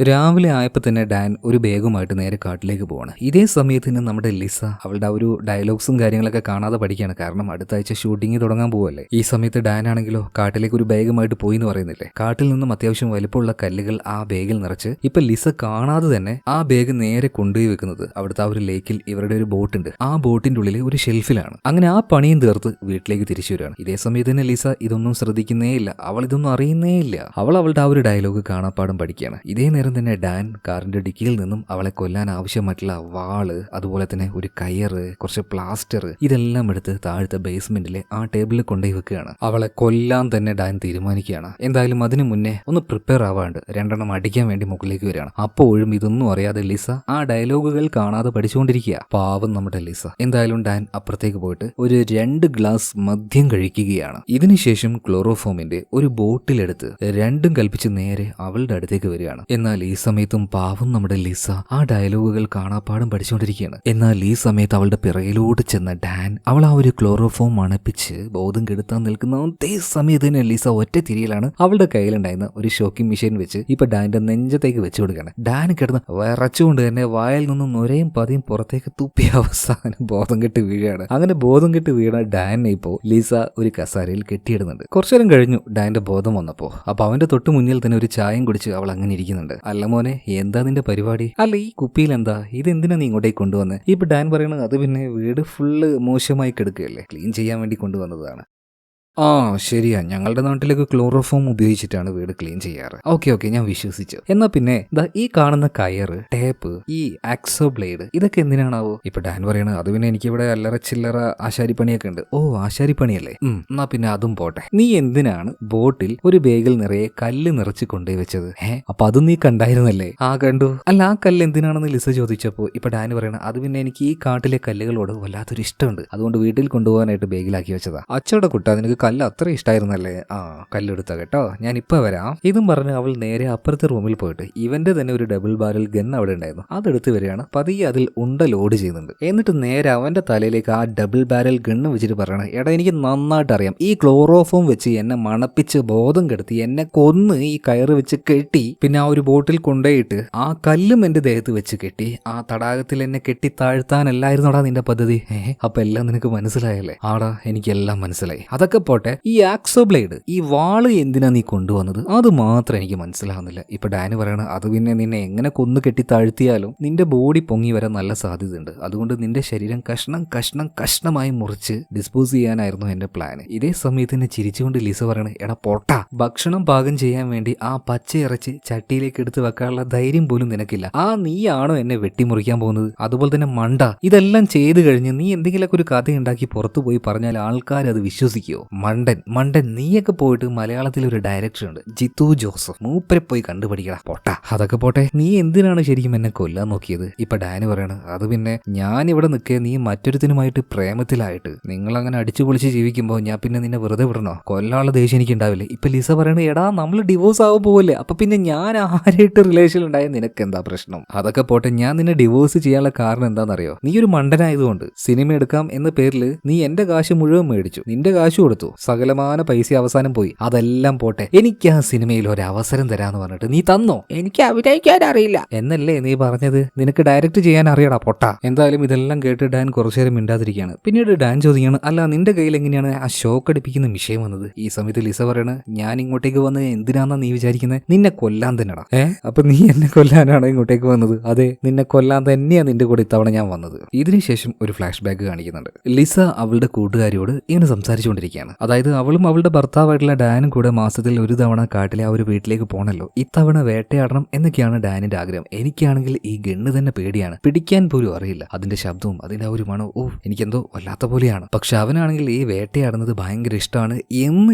രാവിലെ ആയപ്പോ തന്നെ ഡാൻ ഒരു ബാഗുമായിട്ട് നേരെ കാട്ടിലേക്ക് പോവാണ്. ഇതേ സമയത്തിന് നമ്മുടെ ലിസ അവളുടെ ആ ഒരു ഡയലോഗ്സും കാര്യങ്ങളൊക്കെ കാണാതെ പഠിക്കുകയാണ്. കാരണം അടുത്ത ആഴ്ച ഷൂട്ടിംഗ് തുടങ്ങാൻ പോവല്ലേ. ഈ സമയത്ത് ഡാൻ ആണെങ്കിലോ കാട്ടിലേക്ക് ഒരു ബാഗുമായിട്ട് പോയി എന്ന് പറയുന്നില്ലേ. കാട്ടിൽ നിന്നും അത്യാവശ്യം വലിപ്പമുള്ള കല്ലുകൾ ആ ബാഗിൽ നിറച്ച് ഇപ്പൊ ലിസ കാണാതെ തന്നെ ആ ബാഗ് നേരെ കൊണ്ടുപോയി വെക്കുന്നത് അവിടുത്തെ ആ ഒരു ലേക്കിൽ ഇവരുടെ ഒരു ബോട്ട് ഉണ്ട്. ആ ബോട്ടിന്റെ ഉള്ളിൽ ഒരു ഷെൽഫിലാണ്. അങ്ങനെ ആ പണിയും തീർത്ത് വീട്ടിലേക്ക് തിരിച്ചു വരികയാണ്. ഇതേ സമയത്ത് തന്നെ ലിസ ഇതൊന്നും ശ്രദ്ധിക്കുന്നേ ഇല്ല. അവൾ ഇതൊന്നും അറിയുന്നേ ഇല്ല. അവൾ അവളുടെ ആ ഒരു ഡയലോഗ് കാണാപ്പാടും പഠിക്കുകയാണ്. ഇതേ നേരം തന്നെ ഡാൻ കാറിന്റെ ഡിക്കിയിൽ നിന്നും അവളെ കൊല്ലാൻ ആവശ്യമായിട്ടുള്ള വാള്, അതുപോലെ തന്നെ ഒരു കയറ്, കുറച്ച് പ്ലാസ്റ്റർ, ഇതെല്ലാം എടുത്ത് താഴത്തെ ബേസ്മെന്റിലെ ആ ടേബിളിൽ കൊണ്ടുപോയി വെക്കുകയാണ്. അവളെ കൊല്ലാൻ തന്നെ ഡാൻ തീരുമാനിക്കുകയാണ്. എന്തായാലും അതിനു മുന്നേ ഒന്ന് പ്രിപ്പയർ ആവാണ്ട് രണ്ടെണ്ണം അടിക്കാൻ വേണ്ടി മുകളിലേക്ക് വരികയാണ്. അപ്പോഴും ഇതൊന്നും അറിയാതെ ലിസ ആ ഡയലോഗുകൾ കാണാതെ പഠിച്ചുകൊണ്ടിരിക്കുക. പാവം നമ്മുടെ ലിസ. എന്തായാലും ഡാൻ അപ്പുറത്തേക്ക് പോയിട്ട് ഒരു 2 ഗ്ലാസ് മദ്യം കഴിക്കുകയാണ്. ഇതിനുശേഷം ക്ലോറോഫോമിന്റെ ഒരു ബോട്ടിലെടുത്ത് രണ്ടും കൽപ്പിച്ച് നേരെ അവളുടെ അടുത്തേക്ക് വരികയാണ്. എന്നാൽ ഈ സമയത്തും പാവം നമ്മുടെ ലിസ ആ ഡയലോഗുകൾ കാണാപ്പാടും പഠിച്ചുകൊണ്ടിരിക്കുകയാണ്. എന്നാൽ ഈ സമയത്ത് അവളുടെ പിറകിലോട്ട് ചെന്ന ഡാൻ അവൾ ആ ഒരു ക്ലോറോഫോം മണപ്പിച്ച് ബോധം കെടുത്താൻ നിൽക്കുന്ന അതേ സമയത്ത് തന്നെ ലിസ ഒറ്റ തിരിയിലാണ് അവളുടെ കയ്യിലുണ്ടായിരുന്ന ഒരു ഷോക്കിംഗ് മെഷീൻ വെച്ച് ഇപ്പൊ ഡാന്റെ നെഞ്ചത്തേക്ക് വെച്ചു കൊടുക്കുകയാണ്. ഡാൻ കിടന്ന് വിറച്ചുകൊണ്ട് തന്നെ വായിൽ നിന്നും നൊരയും പതിയും പുറത്തേക്ക് തുപ്പി അവസാനം ബോധം കെട്ട് വീഴുകയാണ്. അങ്ങനെ ബോധം കെട്ട് വീണ ഡാനെ ഇപ്പോ ലിസ ഒരു കസാരയിൽ കെട്ടിയിടുന്നുണ്ട്. കുറച്ചു നേരം കഴിഞ്ഞു ഡാന്റെ ബോധം വന്നപ്പോ. അപ്പൊ അവന്റെ തൊട്ട് മുന്നിൽ തന്നെ ഒരു ചായയും കുടിച്ച് അവൾ അങ്ങനെ ഇരിക്കുന്നുണ്ട്. അല്ല മോനെ, എന്താ നിന്റെ പരിപാടി? അല്ല ഈ കുപ്പിയിൽ എന്താ? ഇതെന്തിനാ നീ ഇങ്ങോട്ടേക്ക് കൊണ്ടുവന്ന്? ഇപ്പൊ ഡാൻ പറയണത് അത് പിന്നെ വീട് ഫുള്ള് മോശമായി കിടക്കുകയല്ലേ, ക്ലീൻ ചെയ്യാൻ വേണ്ടി കൊണ്ടുവന്നതാണ്. ആ ശരിയാ, ഞങ്ങളുടെ നാട്ടിലേക്ക് ക്ലോറോഫോം ഉപയോഗിച്ചിട്ടാണ് വീട് ക്ലീൻ ചെയ്യാറ്. ഓക്കെ ഞാൻ വിശ്വസിച്ചു. എന്നാ പിന്നെ ഈ കാണുന്ന കയറ്, ടേപ്പ്, ഈ ആക്സോ ബ്ലേഡ്, ഇതൊക്കെ എന്തിനാണാവോ? ഇപ്പൊ ഡാൻ പറയണ അത് പിന്നെ എനിക്കിവിടെ അല്ലറ ചില്ലറ ആശാരിപ്പണിയൊക്കെ ഉണ്ട്. ഓ ആശാരിപ്പണിയല്ലേ, എന്നാ പിന്നെ അതും പോട്ടെ. നീ എന്തിനാണ് ബോട്ടിൽ ഒരു ബാഗിൽ നിറയെ കല്ല് നിറച്ച് കൊണ്ടുപോയി വെച്ചത്? അപ്പൊ അതും നീ കണ്ടായിരുന്നല്ലേ? ആ കണ്ടു. അല്ല ആ കല്ല് എന്തിനാണെന്ന് ലിസ ചോദിച്ചപ്പോ ഇപ്പൊ ഡാൻ പറയണ അത് പിന്നെ എനിക്ക് ഈ കാട്ടിലെ കല്ലുകളോട് വല്ലാത്തൊരു ഇഷ്ടമുണ്ട്, അതുകൊണ്ട് വീട്ടിൽ കൊണ്ടുപോകാനായിട്ട് ബാഗിലാക്കി വെച്ചതാ. അച്ചയുടെ കുട്ട, നിനക്ക് കല്ല് അത്ര ഇഷ്ടമായിരുന്നല്ലേ? ആ കല്ലെടുത്ത കേട്ടോ, ഞാൻ ഇപ്പൊ വരാം. ഇതും പറഞ്ഞ് അവൾ നേരെ അപ്പുറത്തെ റൂമിൽ പോയിട്ട് ഇവന്റെ തന്നെ ഒരു ഡബിൾ ബാരൽ ഗൺ അവിടെ ഉണ്ടായിരുന്നു, അതെടുത്ത് വരികയാണ്. പതിയെ അതിൽ ഉണ്ട ലോഡ് ചെയ്യുന്നുണ്ട്. എന്നിട്ട് നേരെ അവന്റെ തലയിലേക്ക് ആ ഡബിൾ ബാരൽ ഗണ്ണ് വെച്ചിട്ട് പറയണം, എടാ എനിക്ക് നന്നായിട്ട് അറിയാം, ഈ ക്ലോറോഫോം വെച്ച് എന്നെ മണപ്പിച്ച് ബോധം കെടുത്തി എന്നെ കൊന്ന് ഈ കയറ് വെച്ച് കെട്ടി പിന്നെ ആ ഒരു ബോട്ടിൽ കൊണ്ടുപോയിട്ട് ആ കല്ലും എന്റെ ദേഹത്ത് വെച്ച് കെട്ടി ആ തടാകത്തിൽ എന്നെ കെട്ടി താഴ്ത്താനല്ലായിരുന്നോടാ നിന്റെ പദ്ധതി? അപ്പൊ എല്ലാം നിനക്ക് മനസ്സിലായല്ലേ? ആടാ എനിക്കെല്ലാം മനസ്സിലായി. അതൊക്കെ പോട്ടെ, ഈ ആക്സോ ബ്ലേഡ്, ഈ വാള് എന്തിനാ നീ കൊണ്ടുവന്നത്? അത് മാത്രം എനിക്ക് മനസ്സിലാവുന്നില്ല. ഇപ്പൊ ഡാന് പറയണ അത് പിന്നെ നിന്നെ എങ്ങനെ കൊന്നു കെട്ടി താഴ്ത്തിയാലും നിന്റെ ബോഡി പൊങ്ങി വരാൻ നല്ല സാധ്യതയുണ്ട്. അതുകൊണ്ട് നിന്റെ ശരീരം കഷ്ണം കഷ്ണം കഷ്ണമായി മുറിച്ച് ഡിസ്പോസ് ചെയ്യാനായിരുന്നു എന്റെ പ്ലാൻ. ഇതേ സമയത്ത് തന്നെ ചിരിച്ചുകൊണ്ട് ലിസ പറയണ, എടാ പൊട്ടാ, ഭക്ഷണം പാകം ചെയ്യാൻ വേണ്ടി ആ പച്ച ഇറച്ചി ചട്ടിയിലേക്ക് എടുത്ത് വെക്കാനുള്ള ധൈര്യം പോലും നിനക്കില്ല. നീയാണോ എന്നെ വെട്ടിമുറിക്കാൻ പോകുന്നത്? അതുപോലെ തന്നെ മണ്ട, ഇതെല്ലാം ചെയ്തു കഴിഞ്ഞ് നീ എന്തെങ്കിലുമൊക്കെ ഒരു കഥ ഉണ്ടാക്കി പുറത്തു പോയി പറഞ്ഞാൽ ആൾക്കാർ അത് വിശ്വസിക്കുവോ? മണ്ടൻ മണ്ടൻ, നീയൊക്കെ പോയിട്ട് മലയാളത്തിൽ ഒരു ഡയറക്ടർ ഉണ്ട്, ജിത്തു ജോസഫ്, മൂപ്പരെ പോയി കണ്ടുപിടിക്കടാ പൊട്ടാ. അതൊക്കെ പോട്ടെ, നീ എന്തിനാണ് ശരിക്കും എന്നെ കൊല്ലാൻ നോക്കിയത്? ഇപ്പൊ ഡാന് പറയണ, അത് പിന്നെ ഞാൻ ഇവിടെ നിൽക്കേ നീ മറ്റൊരുത്തിനുമായിട്ട് പ്രേമത്തിലായിട്ട് നിങ്ങൾ അങ്ങനെ അടിച്ചു പൊളിച്ച് ജീവിക്കുമ്പോൾ ഞാൻ പിന്നെ നിന്നെ വെറുതെ വിടണോ? കൊല്ലാനുള്ള ദേഷ്യം എനിക്ക് ഉണ്ടാവില്ലേ? ഇപ്പൊ ലിസ പറയണ, എടാ നമ്മൾ ഡിവോഴ്സ് ആവാൻ പോവല്ലേ, അപ്പൊ പിന്നെ ഞാൻ ആരായിട്ട് റിലേഷൻ ഉണ്ടായ നിനക്ക് എന്താ പ്രശ്നം? അതൊക്കെ പോട്ടെ, ഞാൻ നിന്നെ ഡിവോഴ്സ് ചെയ്യാനുള്ള കാരണം എന്താണെന്നറിയോ? നീ ഒരു മണ്ടനായതുകൊണ്ട് സിനിമ എടുക്കാം എന്ന പേരിൽ നീ എന്റെ കാശ് മുഴുവൻ മേടിച്ചു, നിന്റെ കാശ് കൊടുത്തു, സകലമാന പൈസ അവസാനം പോയി. അതെല്ലാം പോട്ടെ, എനിക്ക് ആ സിനിമയിൽ ഒരു അവസരം തരാന്ന് പറഞ്ഞിട്ട് നീ തന്നോ? എനിക്ക് അഭിനയിക്കാൻ അറിയില്ല എന്നല്ലേ നീ പറഞ്ഞത്? നിനക്ക് ഡയറക്റ്റ് ചെയ്യാൻ അറിയടാ പൊട്ടാ. എന്തായാലും ഇതെല്ലാം കേട്ട് ഡാൻ കുറച്ചുനേരം മിണ്ടാതിരിക്കുകയാണ്. പിന്നീട് ഡാൻ ചോദിക്കുകയാണ്, അല്ല നിന്റെ കയ്യിൽ എങ്ങനെയാണ് ആ ഷോക്ക് അടിപ്പിക്കുന്ന വിഷയം വന്നത്? ഈ സമയത്ത് ലിസ പറയണ, ഞാൻ ഇങ്ങോട്ടേക്ക് വന്ന് എന്തിനാന്നാ നീ വിചാരിക്കുന്നത്? നിന്നെ കൊല്ലാൻ തന്നെടാ. അപ്പൊ നീ എന്നെ കൊല്ലാനാണോ ഇങ്ങോട്ടേക്ക് വന്നത്? അതെ, നിന്നെ കൊല്ലാൻ തന്നെയാ നിന്റെ കൂടെ ഇത്തവണ ഞാൻ വന്നത്. ഇതിനുശേഷം ഒരു ഫ്ലാഷ് ബാക്ക് കാണിക്കുന്നുണ്ട്. ലിസ അവളുടെ കൂട്ടുകാരിയോട് ഇങ്ങനെ സംസാരിച്ചുകൊണ്ടിരിക്കുകയാണ്. അതായത് അവളും അവളുടെ ഭർത്താവായിട്ടുള്ള ഡാനും കൂടെ മാസത്തിൽ ഒരു തവണ കാട്ടിലെ ആ ഒരു വീട്ടിലേക്ക് പോകണല്ലോ, ഇത്തവണ വേട്ടയാടണം എന്നൊക്കെയാണ് ഡാനിന്റെ ആഗ്രഹം. എനിക്കാണെങ്കിൽ ഈ ഗണ്ണ് തന്നെ പേടിയാണ്, പിടിക്കാൻ പോലും അറിയില്ല. അതിന്റെ ശബ്ദവും അതിന്റെ ആ ഒരു മണവും എനിക്കെന്തോ വല്ലാത്ത പോലെയാണ്. പക്ഷെ അവനാണെങ്കിൽ ഈ വേട്ടയാടുന്നത് ഭയങ്കര ഇഷ്ടമാണ് എന്ന്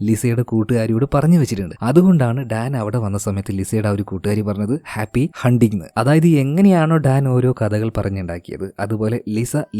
ലിസയുടെ കൂട്ടുകാരിയോട് പറഞ്ഞു വെച്ചിട്ടുണ്ട്. അതുകൊണ്ടാണ് ഡാൻ അവിടെ വന്ന സമയത്ത് ലിസയുടെ ആ ഒരു കൂട്ടുകാരി പറഞ്ഞത് ഹാപ്പി ഹണ്ടിങ്. അതായത് എങ്ങനെയാണോ ഡാൻ ഓരോ കഥകൾ പറഞ്ഞുണ്ടാക്കിയത്, അതുപോലെ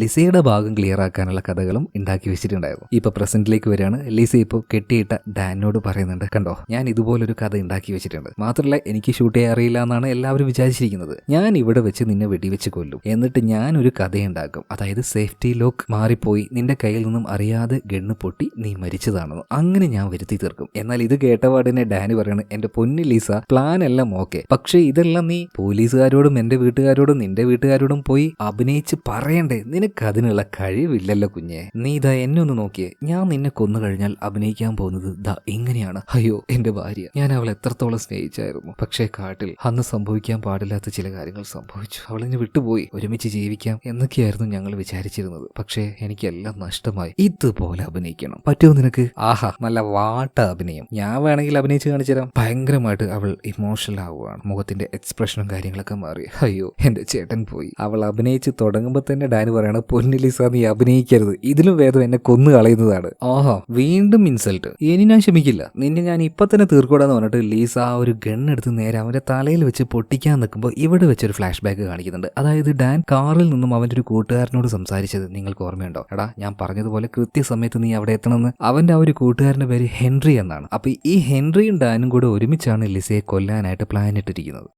ലിസയുടെ ഭാഗം ക്ലിയർ ആക്കാനുള്ള കഥകളും ഉണ്ടാക്കി വെച്ചിട്ടുണ്ടായിരുന്നു. ഇപ്പൊ പ്രസന്റിലേക്ക് വരികയാണ്. ലിസ ഇപ്പോൾ കെട്ടിയിട്ട ഡാനിനോട് പറയുന്നുണ്ട്, കണ്ടോ ഞാൻ ഇതുപോലൊരു കഥ ഉണ്ടാക്കി വെച്ചിട്ടുണ്ട്. മാത്രമല്ല എനിക്ക് ഷൂട്ട് ചെയ്യാൻ അറിയില്ല എന്നാണ് എല്ലാവരും വിചാരിച്ചിരിക്കുന്നത്. ഞാൻ ഇവിടെ വെച്ച് നിന്നെ വെടിവെച്ച് കൊല്ലും, എന്നിട്ട് ഞാനൊരു കഥയുണ്ടാക്കും. അതായത് സേഫ്റ്റി ലോക്ക് മാറിപ്പോയി, നിന്റെ കയ്യിൽ നിന്നും അറിയാതെ ഗണ്ണ് പൊട്ടി നീ മരിച്ചതാണെന്ന് അങ്ങനെ ഞാൻ വരുത്തി തീർക്കും. എന്നാൽ ഇത് കേട്ടപാടിനെ ഡാനി പറയാണ്, എന്റെ പൊന്നു ലിസ, പ്ലാൻ എല്ലാം ഓക്കെ, പക്ഷേ ഇതെല്ലാം നീ പോലീസുകാരോടും എന്റെ വീട്ടുകാരോടും നിന്റെ വീട്ടുകാരോടും പോയി അഭിനയിച്ച് പറയണ്ടേ? നിനക്ക് അതിനുള്ള കഴിവില്ലല്ലോ കുഞ്ഞെ. നീ ഇതാ എന്നെ ഒന്ന് നോക്കിയേ, ഞാൻ നിന്നെ കൊന്നു കഴിഞ്ഞാൽ അഭിനയിക്കാൻ പോകുന്നത് ദാ ഇങ്ങനെയാണ്. അയ്യോ എന്റെ ഭാര്യ, ഞാൻ അവളെ എത്രത്തോളം സ്നേഹിച്ചായിരുന്നു. പക്ഷേ കാട്ടിൽ അന്ന് സംഭവിക്കാൻ പാടില്ലാത്ത ചില കാര്യങ്ങൾ സംഭവിച്ചു. അവളെന്നെ വിട്ടുപോയി. ഒരുമിച്ച് ജീവിക്കാം എന്നൊക്കെയായിരുന്നു ഞങ്ങൾ വിചാരിച്ചിരുന്നത്. പക്ഷേ എനിക്കെല്ലാം നഷ്ടമായി. ഇതുപോലെ അഭിനയിക്കണം പറ്റുമോ നിനക്ക്? ആഹാ, നല്ല വാട്ട അഭിനയം. ഞാൻ വേണമെങ്കിൽ അഭിനയിച്ച് കാണിച്ചു തരാം. ഭയങ്കരമായിട്ട് അവൾ ഇമോഷണൽ ആവുകയാണ്. മുഖത്തിന്റെ എക്സ്പ്രഷനും കാര്യങ്ങളൊക്കെ മാറി. അയ്യോ എന്റെ ചേട്ടൻ പോയി. അവൾ അഭിനയിച്ച് തുടങ്ങുമ്പോൾ തന്നെ ഡാനി പറയണം, പൊന്നു ലിസ നീ അഭിനയിക്കരുത്, ഇതിലും വേദം എന്നെ കൊന്നു കളയുന്നതാണ്. ആഹാ, വീണ്ടും ഇൻസൾട്ട്. ഇനി ഞാൻ ക്ഷമിക്കില്ല, നിന്നെ ഞാൻ ഇപ്പൊ തന്നെ തീർക്കൂടാന്ന് പറഞ്ഞിട്ട് ലീസ ആ ഒരു ഗണ്ണെടുത്ത് നേരെ അവന്റെ തലയിൽ വെച്ച് പൊട്ടിക്കാൻ നിൽക്കുമ്പോൾ ഇവിടെ വെച്ചൊരു ഫ്ലാഷ് ബാക്ക് കാണിക്കുന്നുണ്ട്. അതായത് ഡാൻ കാറിൽ നിന്നും അവന്റെ ഒരു കൂട്ടുകാരനോട് സംസാരിച്ചത് നിങ്ങൾക്ക് ഓർമ്മയുണ്ടോ? എടാ ഞാൻ പറഞ്ഞതുപോലെ കൃത്യസമയത്ത് നീ അവിടെ എത്തണമെന്ന്. അവന്റെ ആ ഒരു കൂട്ടുകാരന്റെ പേര് ഹെൻറി എന്നാണ്. അപ്പൊ ഈ ഹെൻറിയും ഡാനും കൂടെ ഒരുമിച്ചാണ് ലിസയെ കൊല്ലാനായിട്ട് പ്ലാൻ ഇട്ടിരിക്കുന്നത്.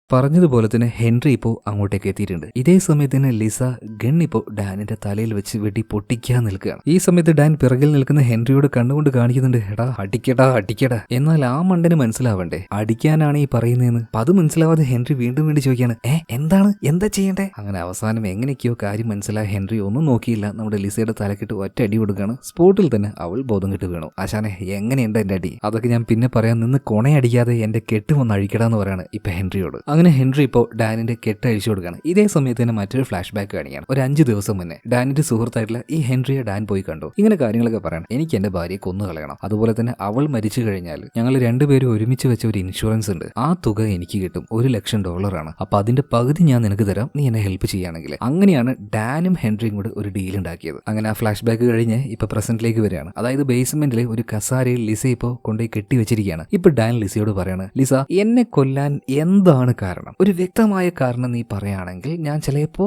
പറഞ്ഞതുപോലെ തന്നെ ഹെൻറി ഇപ്പോൾ അങ്ങോട്ടേക്ക് എത്തിയിട്ടുണ്ട്. ഇതേ സമയത്ത് തന്നെ ലിസ ഗൺ ഇപ്പോൾ ഡാനിന്റെ തലയിൽ വെച്ച് വെട്ടി പൊട്ടിക്കാൻ നിൽക്കുകയാണ്. ഈ സമയത്ത് ഡാൻ പിറകിൽ നിൽക്കുന്ന ഹെൻറിയോട് കണ്ണുകൊണ്ട് കാണിക്കുന്നുണ്ട്, എടാ അടിക്കടാ അടിക്കടാ. എന്നാൽ ആ മണ്ടന് മനസ്സിലാവണ്ടേ അടിക്കാനാണ് ഈ പറയുന്നതെന്ന്. അപ്പൊ അത് മനസ്സിലാവാതെ ഹെൻറി വീണ്ടും ചോദിക്കുകയാണ്, എന്താണ് എന്താ ചെയ്യണ്ടേ? അങ്ങനെ അവസാനം എങ്ങനെയൊക്കെയോ കാര്യം മനസ്സിലായ ഹെൻറി ഒന്നും നോക്കിയില്ല, നമ്മുടെ ലിസയുടെ തലക്കിട്ട് ഒറ്റ അടി കൊടുക്കുകയാണ്. സ്പോട്ടിൽ തന്നെ അവൾ ബോധം കെട്ട് വീണു. ആശാനെ എങ്ങനെയുണ്ട് എന്റെ അടി? അതൊക്കെ ഞാൻ പിന്നെ പറയാൻ, നിന്ന് കൊണയടിക്കാതെ എന്റെ കെട്ട് വന്ന് അഴിക്കടാന്ന് പറയാണ് ഇപ്പൊ ഹെൻറിയോട്. അങ്ങനെ ഹെൻറി ഇപ്പോൾ ഡാനിന്റെ കെട്ട് അഴിച്ചു കൊടുക്കുകയാണ്. ഇതേ സമയത്ത് തന്നെ മറ്റൊരു ഫ്ലാഷ് ബാക്ക് കാണിക്കുകയാണ്. ഒരു 5 ദിവസം മുന്നേ ഡാനിന്റെ സുഹൃത്തായിട്ടുള്ള ഈ ഹെൻറിയെ ഡാൻ പോയി കണ്ടു. ഇങ്ങനെ കാര്യങ്ങളൊക്കെ പറയണം, എനിക്ക് എന്റെ ഭാര്യയെ കൊന്നു കളയണം, അതുപോലെ തന്നെ അവൾ മരിച്ചു കഴിഞ്ഞാൽ ഞങ്ങൾ രണ്ടുപേരും ഒരുമിച്ച് വെച്ച ഒരു ഇൻഷുറൻസ് ഉണ്ട്, ആ തുക എനിക്ക് കിട്ടും, $1,00,000. അപ്പൊ അതിന്റെ പകുതി ഞാൻ നിനക്ക് തരാം, നീ എന്നെ ഹെൽപ്പ് ചെയ്യുകയാണെങ്കിൽ. അങ്ങനെയാണ് ഡാനും ഹെൻറിയും കൂടെ ഒരു ഡീൽ ഉണ്ടാക്കിയത്. അങ്ങനെ ആ ഫ്ലാഷ് ബാക്ക് കഴിഞ്ഞ് ഇപ്പൊ പ്രസന്റിലേക്ക് വരികയാണ്. അതായത് ബേസ്മെന്റിലെ ഒരു കസാരയിൽ ലിസ ഇപ്പോൾ കൊണ്ടുപോയി കെട്ടി വെച്ചിരിക്കുകയാണ്. ഇപ്പൊ ഡാൻ ലിസയോട് പറയാണ്, ലിസ എന്നെ കൊല്ലാൻ എന്താണ് കാരണം? ഒരു വ്യക്തമായ കാരണം നീ പറയുകയാണെങ്കിൽ ഞാൻ ചിലപ്പോ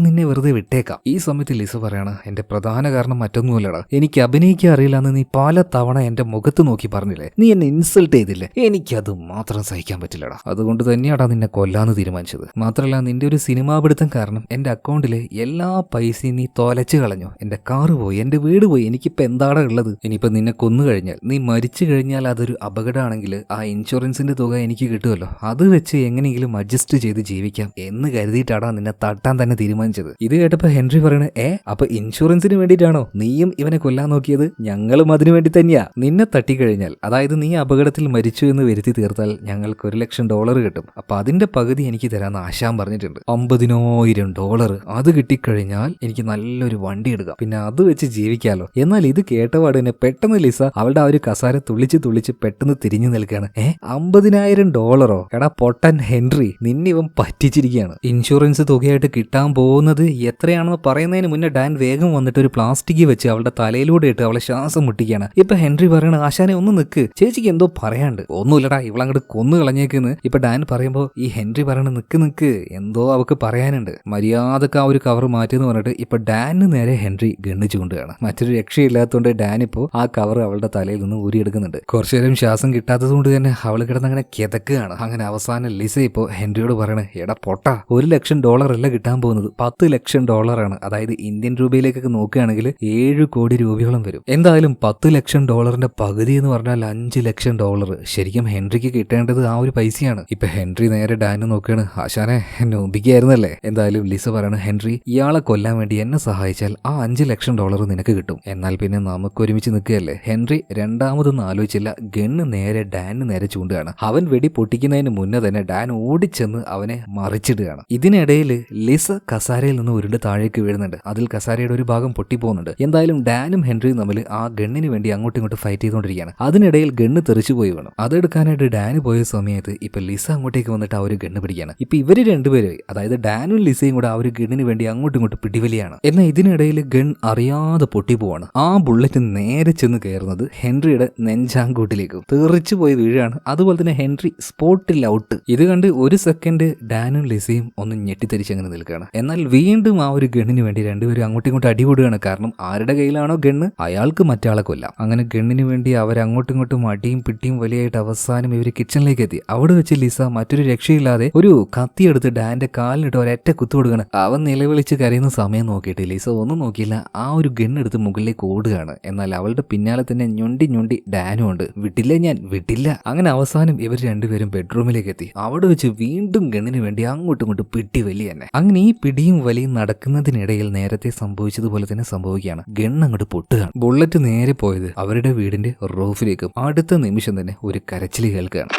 നിന്നെ വെറുതെ വിട്ടേക്കാം. ഈ സമയത്ത് ലിസ പറയാണ്, എന്റെ പ്രധാന കാരണം മറ്റൊന്നുമല്ലടാ, എനിക്ക് അഭിനയിക്കാൻ അറിയില്ലെന്ന് നീ പല തവണ എന്റെ മുഖത്ത് നോക്കി പറഞ്ഞില്ലേ, നീ എന്നെ ഇൻസൾട്ട് ചെയ്തില്ലേ, എനിക്കത് മാത്രം സഹിക്കാൻ പറ്റില്ലടാ. അതുകൊണ്ട് തന്നെയാടാ നിന്നെ കൊല്ലാന്ന് തീരുമാനിച്ചത്. മാത്രമല്ല നിന്റെ ഒരു സിനിമാ പിടുത്തം കാരണം എന്റെ അക്കൗണ്ടിലെ എല്ലാ പൈസയും നീ തോലച്ചു കളഞ്ഞു. എന്റെ കാറ് പോയി, എന്റെ വീട് പോയി, എനിക്കിപ്പോ എന്താടാ ഉള്ളത്? ഇനിയിപ്പോ നിന്നെ കൊന്നു കഴിഞ്ഞാൽ, നീ മരിച്ചു കഴിഞ്ഞാൽ അതൊരു അപകടമാണെങ്കിൽ ആ ഇൻഷുറൻസിന്റെ തുക എനിക്ക് കിട്ടുമല്ലോ, അത് വെച്ച് എങ്ങനെ എങ്ങനെയെങ്കിലും അഡ്ജസ്റ്റ് ചെയ്ത് ജീവിക്കാം എന്ന് കരുതിയിട്ടാണ് നിന്നെ തട്ടാൻ തന്നെ തീരുമാനിച്ചത്. ഇത് കേട്ടപ്പോ ഹെൻറി പറയണ അപ്പൊ ഇൻഷുറൻസിന് വേണ്ടിയിട്ടാണോ നീയും ഇവനെ കൊല്ലാൻ നോക്കിയത്? ഞങ്ങളും അതിനു വേണ്ടി തന്നെയാ. നിന്നെ തട്ടിക്കഴിഞ്ഞാൽ, അതായത് നീ അപകടത്തിൽ മരിച്ചു എന്ന് വരുത്തി തീർത്താൽ ഞങ്ങൾക്ക് $1,00,000 കിട്ടും. അപ്പൊ അതിന്റെ പകുതി എനിക്ക് തരാന്ന് ആശാൻ പറഞ്ഞിട്ടുണ്ട്. $50,000 അത് കിട്ടിക്കഴിഞ്ഞാൽ എനിക്ക് നല്ലൊരു വണ്ടി എടുക്കാം, പിന്നെ അത് വെച്ച് ജീവിക്കാലോ. എന്നാൽ ഇത് കേട്ടപാട് തന്നെ പെട്ടെന്ന് ലിസ അവളുടെ ആ ഒരു കസാര തുള്ളിച്ച് പെട്ടെന്ന് തിരിഞ്ഞു നിൽക്കുകയാണ്. $50,000 എടാ പൊട്ടൻ ഹെൻറി, നിന്നിവൻ പറ്റിച്ചിരിക്കുകയാണ്. ഇൻഷുറൻസ് തുകയായിട്ട് കിട്ടാൻ പോകുന്നത് എത്രയാണെന്ന് പറയുന്നതിന് മുന്നേ ഡാൻ വേഗം വന്നിട്ട് ഒരു പ്ലാസ്റ്റിക് വെച്ച് അവളുടെ തലയിലൂടെ ഇട്ട് അവളെ ശ്വാസം മുട്ടിക്കുകയാണ്. ഇപ്പൊ ഹെൻറി പറയണ ആശാനെ ഒന്ന് നിൽക്ക്, ചേച്ചിക്ക് എന്തോ പറയാണ്ട്. ഒന്നുമില്ലടാ ഇവളങ്ങോട്ട് കൊന്നു കളഞ്ഞേക്കെന്ന് ഇപ്പൊ ഡാൻ പറയുമ്പോ ഈ ഹെൻറി പറയണ നിക്ക് എന്തോ അവക്ക് പറയാനുണ്ട്, മര്യാദക്ക് ആ ഒരു കവർ മാറ്റിയെന്ന് പറഞ്ഞിട്ട് ഇപ്പൊ ഡാനിന് നേരെ ഹെൻറി ഗണ്ണ് ചൂണ്ടുകയാണ്. മറ്റൊരു രക്ഷയില്ലാത്തതുകൊണ്ട് ഡാൻ ഇപ്പോ ആ കവർ അവളുടെ തലയിൽ നിന്ന് ഊരിയെടുക്കുന്നുണ്ട്. കുറച്ചു നേരം ശ്വാസം കിട്ടാത്തത് കൊണ്ട് തന്നെ അവൾ കിടന്നങ്ങനെ കിതക്കുകയാണ്. അങ്ങനെ അവസാനം ലിസ ഇപ്പോ ഹെൻറിയോട് പറയണേ, എടാ പൊട്ട, $1,00,000 അല്ല കിട്ടാൻ പോകുന്നത്, $10,00,000. അതായത് ഇന്ത്യൻ രൂപയിലേക്കൊക്കെ നോക്കുകയാണെങ്കിൽ 7 കോടി രൂപയോളം വരും. എന്തായാലും $10,00,000 പകുതി എന്ന് പറഞ്ഞാൽ $5,00,000. ശരിക്കും ഹെൻറിക്ക് കിട്ടേണ്ടത് ആ ഒരു പൈസയാണ്. ഇപ്പൊ ഹെൻറി നേരെ ഡാനെ നോക്കുകയാണ്. ആശാനെ നോമ്പിക്കായിരുന്നല്ലേ? എന്തായാലും ലിസ പറയണ, ഹെൻറി ഇയാളെ കൊല്ലാൻ വേണ്ടി എന്നെ സഹായിച്ചാൽ ആ $5,00,000 നിനക്ക് കിട്ടും. എന്നാൽ പിന്നെ നമുക്ക് ഒരുമിച്ച് നിൽക്കുകയല്ലേ. ഹെൻറി രണ്ടാമതൊന്നും ആലോചിച്ചില്ല, ഗണ്ണ് നേരെ ഡാനിന് നേരെ ചൂണ്ടുകയാണ്. അവൻ വെടി പൊട്ടിക്കുന്നതിന് മുന്നേ തന്നെ ഡാൻ ഓടിച്ചെന്ന് അവനെ മറിച്ചിടുകയാണ്. ഇതിനിടയിൽ ലിസ കസാരയിൽ നിന്ന് ഉരുണ്ട് താഴേക്ക് വീഴുന്നുണ്ട്. അതിൽ കസാരയുടെ ഒരു ഭാഗം പൊട്ടിപ്പോകുന്നുണ്ട്. എന്തായാലും ഡാനും ഹെൻറിയും തമ്മിൽ ആ ഗണ്ണിന് വേണ്ടി അങ്ങോട്ടും ഇങ്ങോട്ടും ഫൈറ്റ് ചെയ്തുകൊണ്ടിരിക്കുകയാണ്. അതിനിടയിൽ ഗണ്ണ് തെറിച്ചു പോയി വേണം. അതെടുക്കാനായിട്ട് ഡാന് പോയ സമയത്ത് ഇപ്പൊ ലിസ അങ്ങോട്ടേക്ക് വന്നിട്ട് ആ ഒരു ഗണ്ണ് പിടിക്കുകയാണ്. ഇപ്പൊ ഇവര് രണ്ടുപേരും, അതായത് ഡാനും ലിസയും കൂടെ ആ ഒരു ഗണ്ണിന് വേണ്ടി അങ്ങോട്ടും ഇങ്ങോട്ടും പിടിവലിയാണ്. എന്നാൽ ഇതിനിടയിൽ ഗൺ അറിയാതെ പൊട്ടിപ്പോവാണ്. ആ ബുള്ളറ്റ് നേരെ ചെന്ന് കയറുന്നത് ഹെൻറിയുടെ നെഞ്ചാങ്കൂട്ടിലേക്കും തെറിച്ചു പോയി വീഴാണ്. അതുപോലെ തന്നെ ഹെൻറി സ്പോട്ടിൽ ഔട്ട്. ഇത് കണ്ട് ഒരു സെക്കൻഡ് ഡാനും ലിസയും ഒന്ന് ഞെട്ടിത്തെരിച്ചങ്ങനെ നിൽക്കുകയാണ്. എന്നാൽ വീണ്ടും ആ ഒരു ഗണ്ണിന് വേണ്ടി രണ്ടുപേരും അങ്ങോട്ടും ഇങ്ങോട്ടും അടികൂടുകയാണ്. കാരണം ആരുടെ കയ്യിലാണോ ഗണ്ണ് അയാൾക്ക് മറ്റാളെ കൊല്ലാം. അങ്ങനെ ഗണ്ണിന് വേണ്ടി അവരങ്ങോട്ടും ഇങ്ങോട്ടും അടിയും പിട്ടിയും വലിയായിട്ട് അവസാനം ഇവര് കിച്ചണിലേക്ക് എത്തി. അവിടെ വെച്ച് ലിസ മറ്റൊരു രക്ഷയില്ലാതെ ഒരു കത്തിയെടുത്ത് ഡാന്റെ കാലിനിട്ട് ഒരൊറ്റ കുത്തു കൊടുക്കുകയാണ്. അവൻ നിലവിളിച്ച് കരയുന്ന സമയം നോക്കിയിട്ട് ലിസ ഒന്നും നോക്കിയില്ല, ആ ഒരു ഗണ്ണെടുത്ത് മുകളിലേക്ക് ഓടുകയാണ്. എന്നാൽ അവളുടെ പിന്നാലെ തന്നെ ഞൊണ്ടി ഡാനും ഉണ്ട്. വിട്ടില്ല. അങ്ങനെ അവസാനം ഇവർ രണ്ടുപേരും ബെഡ്റൂമിലേക്ക് എത്തി. അവിടെ വെച്ച് വീണ്ടും ഗണ്ണിന് വേണ്ടി അങ്ങോട്ടും ഇങ്ങോട്ടും പിടി വലി തന്നെ. അങ്ങനെ ഈ പിടിയും വലിയും നടക്കുന്നതിനിടയിൽ നേരത്തെ സംഭവിച്ചതുപോലെ തന്നെ സംഭവിക്കുകയാണ്. ഗണ്ണ് അങ്ങോട്ട് പൊട്ടുകയാണ്. ബുള്ളറ്റ് നേരെ പോയത് അവരുടെ വീടിന്റെ റൂഫിലേക്കും. അടുത്ത നിമിഷം തന്നെ ഒരു കരച്ചിൽ കേൾക്കുകയാണ്.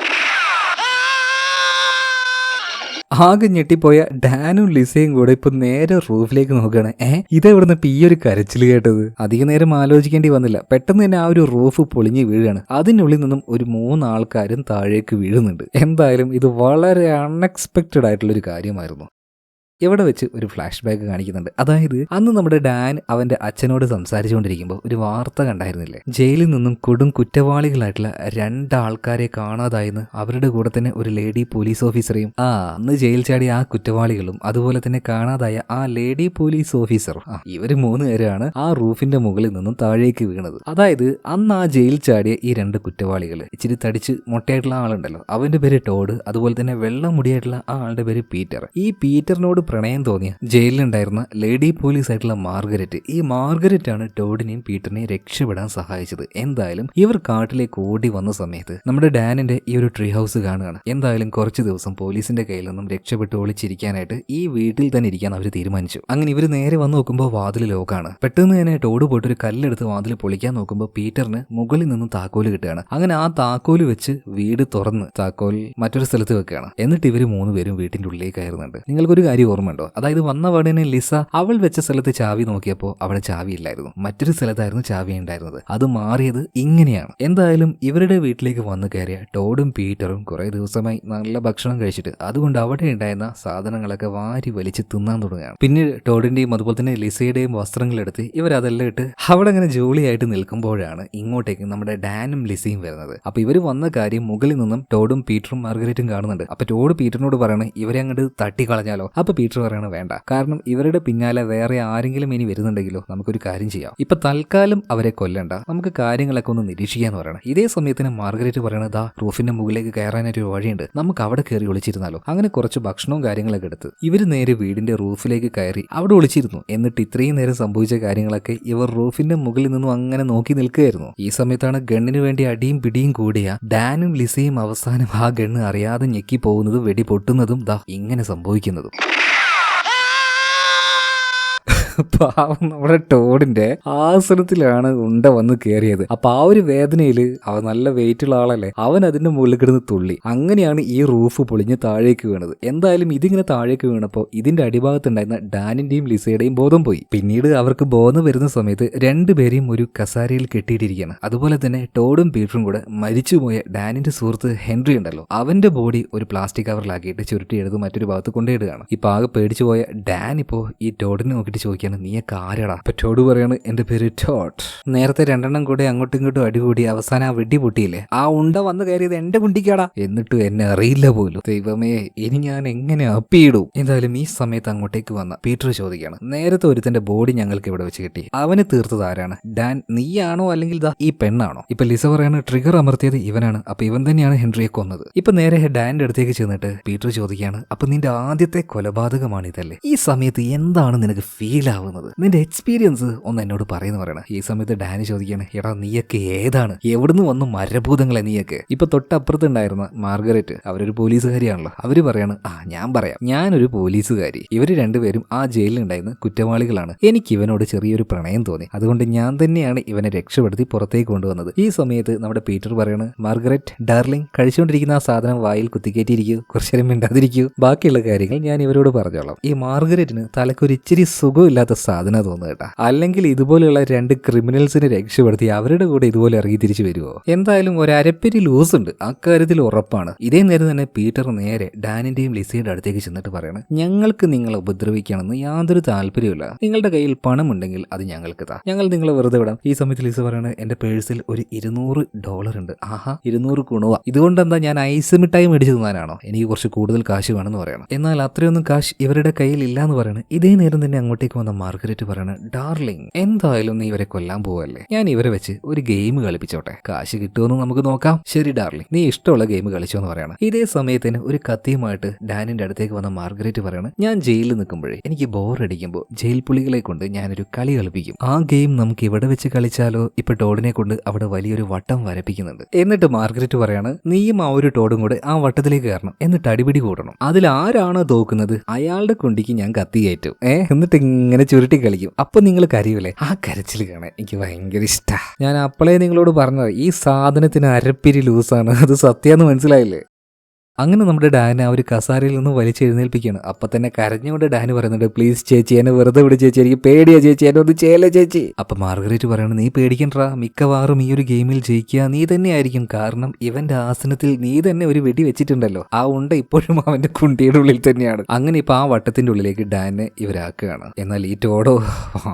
ആകെ ഞെട്ടിപ്പോയ ഡാനും ലിസയും കൂടെ ഇപ്പൊ നേരെ റൂഫിലേക്ക് നോക്കുകയാണ്. ഇതെവിടുന്ന് ഇപ്പൊ ഈ ഒരു കരച്ചിൽ കേട്ടത്? അധിക നേരം ആലോചിക്കേണ്ടി വന്നില്ല. പെട്ടെന്ന് തന്നെ ആ ഒരു റൂഫ് പൊളിഞ്ഞ് വീഴുകയാണ്. അതിനുള്ളിൽ നിന്നും ഒരു 3 ആൾക്കാരും താഴേക്ക് വീഴുന്നുണ്ട്. എന്തായാലും ഇത് വളരെ അൺഎക്സ്പെക്റ്റഡ് ആയിട്ടുള്ള ഒരു കാര്യമായിരുന്നു. ഇവിടെ വെച്ച് ഒരു ഫ്ലാഷ് ബാക്ക് കാണിക്കുന്നുണ്ട്. അതായത് അന്ന് നമ്മുടെ ഡാൻ അവന്റെ അച്ഛനോട് സംസാരിച്ചുകൊണ്ടിരിക്കുമ്പോൾ ഒരു വാർത്ത കണ്ടായിരുന്നില്ലേ? ജയിലിൽ നിന്നും കൊടും കുറ്റവാളികളായിട്ടുള്ള 2 ആൾക്കാരെ കാണാതായെന്ന്. അവരുടെ കൂടെ തന്നെ ഒരു ലേഡി പോലീസ് ഓഫീസറെയും. അന്ന് ജയിൽ ചാടിയ ആ കുറ്റവാളികളും അതുപോലെ തന്നെ കാണാതായ ആ ലേഡി പോലീസ് ഓഫീസറും, ഇവര് 3 പേരാണ് ആ റൂഫിന്റെ മുകളിൽ നിന്നും താഴേക്ക് വീണത്. അതായത് അന്ന് ആ ജയിൽ ചാടിയ ഈ 2 കുറ്റവാളികൾ, ഇച്ചിരി തടിച്ച് മൊട്ടയായിട്ടുള്ള ആളുണ്ടല്ലോ, അവന്റെ പേര് ടോഡ്. അതുപോലെ തന്നെ വെള്ളം മുടിയായിട്ടുള്ള ആ ആളുടെ പേര് പീറ്റർ. ഈ പീറ്ററിനോട് പ്രണയം തോന്നിയ ജയിലിലുണ്ടായിരുന്ന ലേഡി പോലീസ് ആയിട്ടുള്ള മാർഗരറ്റ്. ഈ മാർഗരറ്റ് ആണ് ടോഡിനെയും പീറ്ററിനെയും രക്ഷപ്പെടാൻ സഹായിച്ചത്. എന്തായാലും ഇവർ കാട്ടിലേക്ക് ഓടി വന്ന സമയത്ത് നമ്മുടെ ഡാനിന്റെ ഈ ഒരു ട്രീ ഹൗസ് കാണുകയാണ്. എന്തായാലും കുറച്ച് ദിവസം പോലീസിന്റെ കയ്യിൽ നിന്നും രക്ഷപ്പെട്ട് ഒളിച്ചിരിക്കാനായിട്ട് ഈ വീട്ടിൽ തന്നെ ഇരിക്കാൻ അവർ തീരുമാനിച്ചു. അങ്ങനെ ഇവർ നേരെ വന്ന് നോക്കുമ്പോൾ വാതിൽ ലോക്കാണ്. പെട്ടെന്ന് തന്നെ ടോഡ് പോയിട്ട് ഒരു കല്ലെടുത്ത് വാതിൽ പൊളിക്കാൻ നോക്കുമ്പോൾ പീറ്ററിന് മുകളിൽ നിന്നും താക്കോല് കിട്ടുകയാണ്. അങ്ങനെ ആ താക്കോല് വെച്ച് വീട് തുറന്ന് താക്കോൽ മറ്റൊരു സ്ഥലത്ത് വെക്കുകയാണ്. എന്നിട്ട് ഇവർ 3 പേരും വീട്ടിന്റെ ഉള്ളിലേക്ക് കയറുന്നുണ്ട്. നിങ്ങൾക്കൊരു കാര്യം ഓർമ്മയുണ്ടോ? അതായത് വന്ന പാടിനെ ലിസ അവൾ വെച്ച സ്ഥലത്ത് ചാവി നോക്കിയപ്പോൾ അവിടെ ചാവി ഇല്ലായിരുന്നു, മറ്റൊരു സ്ഥലത്തായിരുന്നു ചാവി ഉണ്ടായിരുന്നത്. അത് മാറിയത് ഇങ്ങനെയാണ്. എന്തായാലും ഇവരുടെ വീട്ടിലേക്ക് വന്നു കയറിയ ടോഡും പീറ്ററും കുറെ ദിവസമായി നല്ല ഭക്ഷണം കഴിച്ചിട്ട് അതുകൊണ്ട് അവിടെ ഉണ്ടായിരുന്ന സാധനങ്ങളൊക്കെ വാരി വലിച്ച് തിന്നാൻ തുടങ്ങുകയാണ്. പിന്നീട് ടോഡിന്റെയും അതുപോലെ തന്നെ ലിസയുടെയും വസ്ത്രങ്ങളെടുത്ത് ഇവരതെല്ലാം ഇട്ട് അവിടെ അങ്ങനെ ജോളിയായിട്ട് നിൽക്കുമ്പോഴാണ് ഇങ്ങോട്ടേക്ക് നമ്മുടെ ഡാനും ലിസയും വരുന്നത്. അപ്പൊ ഇവർ വന്ന കാര്യം മുകളിൽ നിന്നും ടോഡും പീറ്ററും മാർഗരറ്റും കാണുന്നുണ്ട്. അപ്പൊ ടോഡ് പീറ്ററിനോട് പറയണേ, ഇവരെ അങ്ങോട്ട് തട്ടിക്കളഞ്ഞാലോ? അപ്പൊ പീറ്റർ പീറ്റർ പറയണ വേണ്ട, കാരണം ഇവരുടെ പിന്നാലെ വേറെ ആരെങ്കിലും ഇനി വരുന്നുണ്ടെങ്കിലോ നമുക്കൊരു കാര്യം ചെയ്യാം, ഇപ്പൊ തൽക്കാലം അവരെ കൊല്ലണ്ട, നമുക്ക് കാര്യങ്ങളൊക്കെ ഒന്ന് നിരീക്ഷിക്കാന്ന് പറയണം. ഇതേ സമയത്തിന് മാർഗരറ്റ് പറയണത് ആ റൂഫിന്റെ മുകളിലേക്ക് കയറാനായിട്ട് ഒരു വഴിയുണ്ട്, നമുക്ക് അവിടെ കയറി ഒളിച്ചിരുന്നാലോ. അങ്ങനെ കുറച്ച് ഭക്ഷണവും കാര്യങ്ങളൊക്കെ എടുത്ത് ഇവർ നേരെ വീടിന്റെ റൂഫിലേക്ക് കയറി അവിടെ ഒളിച്ചിരുന്നു. എന്നിട്ട് ഇത്രയും നേരം സംഭവിച്ച കാര്യങ്ങളൊക്കെ ഇവർ റൂഫിന്റെ മുകളിൽ നിന്നും അങ്ങനെ നോക്കി നിൽക്കുകയായിരുന്നു. ഈ സമയത്താണ് ഗണ്ണിന് വേണ്ടി അടിയും പിടിയും കൂടിയ ഡാനും ലിസയും അവസാനം ആ ഗണ്ണ് അറിയാതെ ഞെക്കി പോകുന്നതും വെടി പൊട്ടുന്നതും ദാ ഇങ്ങനെ സംഭവിക്കുന്നതും. പാവം നമ്മുടെ ടോഡിന്റെ ആസനത്തിലാണ് ഉണ്ട വന്ന് കയറിയത്. അപ്പൊ ആ ഒരു വേദനയില് അവൻ നല്ല വെയിറ്റുള്ള ആളല്ലേ, അവൻ അതിന്റെ മുകളിൽ കിടന്ന് തുള്ളി. അങ്ങനെയാണ് ഈ റൂഫ് പൊളിഞ്ഞ് താഴേക്ക് വീണത്. എന്തായാലും ഇതിങ്ങനെ താഴേക്ക് വീണപ്പോൾ ഇതിന്റെ അടിഭാഗത്തുണ്ടായിരുന്ന ഡാനിന്റെയും ലിസയുടെയും ബോധം പോയി. പിന്നീട് അവർക്ക് ബോധം വരുന്ന സമയത്ത് രണ്ടുപേരെയും ഒരു കസാരയിൽ കെട്ടിയിട്ടിരിക്കുകയാണ്. അതുപോലെ തന്നെ ടോഡും പീറ്ററും കൂടെ മരിച്ചുപോയ ഡാനിന്റെ സുഹൃത്ത് ഹെൻറി ഉണ്ടല്ലോ, അവന്റെ ബോഡി ഒരു പ്ലാസ്റ്റിക് കവറിലാക്കിയിട്ട് ചുരുട്ടിയെടുത്ത് മറ്റൊരു ഭാഗത്ത് കൊണ്ടിടുകയാണ്. ഇപ്പൊ ആകെ പേടിച്ചു പോയ ഡാൻ ഇപ്പോ ഈ ടോഡിനെ നോക്കിയിട്ട് ചോദിക്കാൻ, നീയൊക്കെ ആരാടാ? അപ്പൊ ടോഡ് പറയാണ്, എന്റെ പേര് ടോഡ്. നേരത്തെ രണ്ടെണ്ണം കൂടെ അങ്ങോട്ടും ഇങ്ങോട്ടും അടികൂടി അവസാനം ആ വെടി പൊട്ടിയില്ലേ, ആ ഉണ്ട വന്ന് കയറിയത് എന്റെ കുണ്ടിക്കാടാ, എന്നിട്ടും എന്നെ അറിയില്ല പോലും. ദൈവമേ, ഇനി ഞാൻ എങ്ങനെ അപ്പിയിടും? എന്തായാലും ഈ സമയത്ത് അങ്ങോട്ടേക്ക് വന്ന പീറ്റർ ചോദിക്കുകയാണ്, നേരത്തെ ഒരുത്തന്റെ ബോഡി ഞങ്ങൾക്ക് ഇവിടെ വെച്ച് കിട്ടി, അവന് തീർത്തത് ആരാണ്? ഡാൻ നീയാണോ അല്ലെങ്കിൽ ഈ പെണ്ണാണോ? ഇപ്പൊ ലിസ പറയാണ്, ട്രിഗർ അമർത്തിയത് ഇവനാണ്, അപ്പൊ ഇവൻ തന്നെയാണ് ഹെൻറിയെ കൊന്നത്. ഇപ്പൊ നേരെ ഡാന്റെ അടുത്തേക്ക് ചെന്നിട്ട് പീറ്റർ ചോദിക്കുകയാണ്, അപ്പൊ നിന്റെ ആദ്യത്തെ കൊലപാതകമാണ് ഇതല്ലേ? ഈ സമയത്ത് എന്താണ് നിനക്ക് ഫീൽ ആവുന്നത്? നിന്റെ എക്സ്പീരിയൻസ് ഒന്ന് എന്നോട് പറയുന്നു പറയണം. ഈ സമയത്ത് ഡാനി ചോദിക്കാണ്, എടാ നീയൊക്കെ ഏതാണ്, എവിടുന്ന് വന്നു മരഭൂതങ്ങളെ നീയൊക്കെ? ഇപ്പൊ തൊട്ടപ്പുറത്തുണ്ടായിരുന്ന മാർഗരറ്റ്, അവരൊരു പോലീസുകാരിയാണല്ലോ, അവര് പറയാണ്, ഞാൻ പറയാം, ഞാനൊരു പോലീസുകാരി, ഇവര് രണ്ടുപേരും ആ ജയിലിലുണ്ടായിരുന്ന കുറ്റവാളികളാണ്, എനിക്ക് ഇവനോട് ചെറിയൊരു പ്രണയം തോന്നി, അതുകൊണ്ട് ഞാൻ തന്നെയാണ് ഇവനെ രക്ഷപ്പെടുത്തി പുറത്തേക്ക് കൊണ്ടുവന്നത്. ഈ സമയത്ത് നമ്മുടെ പീറ്റർ പറയാണ്, മാർഗരറ്റ് ഡാർലിംഗ്, കഴിച്ചുകൊണ്ടിരിക്കുന്ന ആ സാധനം വായിൽ കുത്തിക്കേറ്റിരിക്കൂ, കുറച്ചേരം മിണ്ടാതിരിക്കൂ, ബാക്കിയുള്ള കാര്യങ്ങൾ ഞാൻ ഇവരോട് പറഞ്ഞോളാം. ഈ മാർഗരറ്റിന് തലക്കൊരു ഇച്ചിരി സുഖമില്ലാത്ത സാധനം തോന്നുന്നു കേട്ടാ, അല്ലെങ്കിൽ ഇതുപോലെയുള്ള രണ്ട് ക്രിമിനൽസിനെ രക്ഷപ്പെടുത്തി അവരുടെ കൂടെ ഇതുപോലെ ഇറങ്ങി തിരിച്ചു വരുമോ? എന്തായാലും ഒരു അരപ്പരി ലൂസ് ഉണ്ട്, അക്കാര്യത്തിൽ ഉറപ്പാണ്. ഇതേ നേരം തന്നെ പീറ്റർ നേരെ ഡാനിന്റെയും ലിസയുടെ അടുത്തേക്ക് ചെന്നിട്ട് പറയണം, ഞങ്ങൾക്ക് നിങ്ങളെ ഉപദ്രവിക്കണമെന്ന് യാതൊരു താല്പര്യമില്ല, നിങ്ങളുടെ കയ്യിൽ പണമുണ്ടെങ്കിൽ അത് ഞങ്ങൾക്ക് താ, ഞങ്ങൾ നിങ്ങളെ വെറുതെ വിടാം. ഈ സമയത്ത് ലിസ പറയണത്, എന്റെ പേഴ്സിൽ ഒരു $200 ഉണ്ട്. ആഹാ, 200 കുണുവ, ഇതുകൊണ്ടെന്താ ഞാൻ ഐസ് മിഠായി മേടിച്ചു തന്നാനാണോ? എനിക്ക് കുറച്ച് കൂടുതൽ കാശ് വേണമെന്ന് പറയണം. എന്നാൽ അത്രയൊന്നും കാശ് ഇവരുടെ കയ്യിൽ ഇല്ലാന്ന് പറയണം. ഇതേ നേരം തന്നെ അങ്ങോട്ടേക്ക് വന്ന മാർഗരറ്റ് പറയണ, ഡാർലിംഗ്, എന്തായാലും നീ ഇവരെ കൊല്ലാൻ പോവല്ലേ, ഞാൻ ഇവരെ വെച്ച് ഒരു ഗെയിം കളിപ്പിച്ചോട്ടെ, കാശ് കിട്ടുമെന്ന് നമുക്ക് നോക്കാം. ശരി ഡാർലിംഗ്, നീ ഇഷ്ടമുള്ള ഗെയിം കളിച്ചോന്ന് പറയണം. ഇതേ സമയത്തിന് ഒരു കത്തിയുമായിട്ട് ഡാനിന്റെ അടുത്തേക്ക് വന്ന മാർഗരറ്റ് പറയണം, ഞാൻ ജയിലിൽ നിൽക്കുമ്പോഴേ എനിക്ക് ബോറടിക്കുമ്പോൾ ജയിൽ പുള്ളികളെ കൊണ്ട് ഞാനൊരു കളി കളിപ്പിക്കും, ആ ഗെയിം നമുക്ക് ഇവിടെ വെച്ച് കളിച്ചാലോ? ഇപ്പൊ ടോഡിനെ കൊണ്ട് അവിടെ വലിയൊരു വട്ടം വരപ്പിക്കുന്നുണ്ട്. എന്നിട്ട് മാർഗരറ്റ് പറയാണ്, നീയും ആ ഒരു ടോഡും കൂടെ ആ വട്ടത്തിലേക്ക് കയറണം, എന്നിട്ട് അടിപിടി കൂടണം, അതിൽ ആരാണോ തോക്കുന്നത് അയാളുടെ കുണ്ടിക്ക് ഞാൻ കത്തി കയറ്റും, എന്നിട്ട് ഇങ്ങനെ ചുരുട്ടി കളിക്കും. അപ്പൊ നിങ്ങൾ കരയൂലേ? ആ കരച്ചിൽ കാണാൻ എനിക്ക് ഭയങ്കര ഇഷ്ടമാണ്. ഞാൻ അപ്പോഴേ നിങ്ങളോട് പറഞ്ഞത് ഈ സാധനത്തിന് അരപ്പിരി ലൂസാണ്, അത് സത്യാന്ന് മനസ്സിലായില്ലേ? അങ്ങനെ നമ്മുടെ ഡാനെ ആ ഒരു കസാരയിൽ നിന്ന് വലിച്ചെഴുന്നേൽപ്പിക്കുകയാണ്. അപ്പൊ തന്നെ കരഞ്ഞുകൊണ്ട് ഡാന് പറയുന്നുണ്ട്, പ്ലീസ് ചേച്ചി എന്നെ വെറുതെ വിട് ചേച്ചി, എനിക്ക് പേടിയാ ചേച്ചി, എന്നെ ഒന്ന് ചെയ്യല്ലേ ചേച്ചി. അപ്പൊ മാർഗരറ്റ് പറയണം, നീ പേടിക്കണ്ടാ, മിക്കവാറും ഈ ഒരു ഗെയിമിൽ ജയിക്കുക നീ തന്നെ ആയിരിക്കും, കാരണം ഇവന്റെ ആസനത്തിൽ നീ തന്നെ ഒരു വെടി വെച്ചിട്ടുണ്ടല്ലോ, ആ ഉണ്ട ഇപ്പോഴും അവന്റെ കുണ്ടിയുടെ ഉള്ളിൽ തന്നെയാണ്. അങ്ങനെ ഇപ്പൊ ആ വട്ടത്തിന്റെ ഉള്ളിലേക്ക് ഡാനെ ഇവരാക്കുകയാണ്. എന്നാൽ ഈ ടോഡോ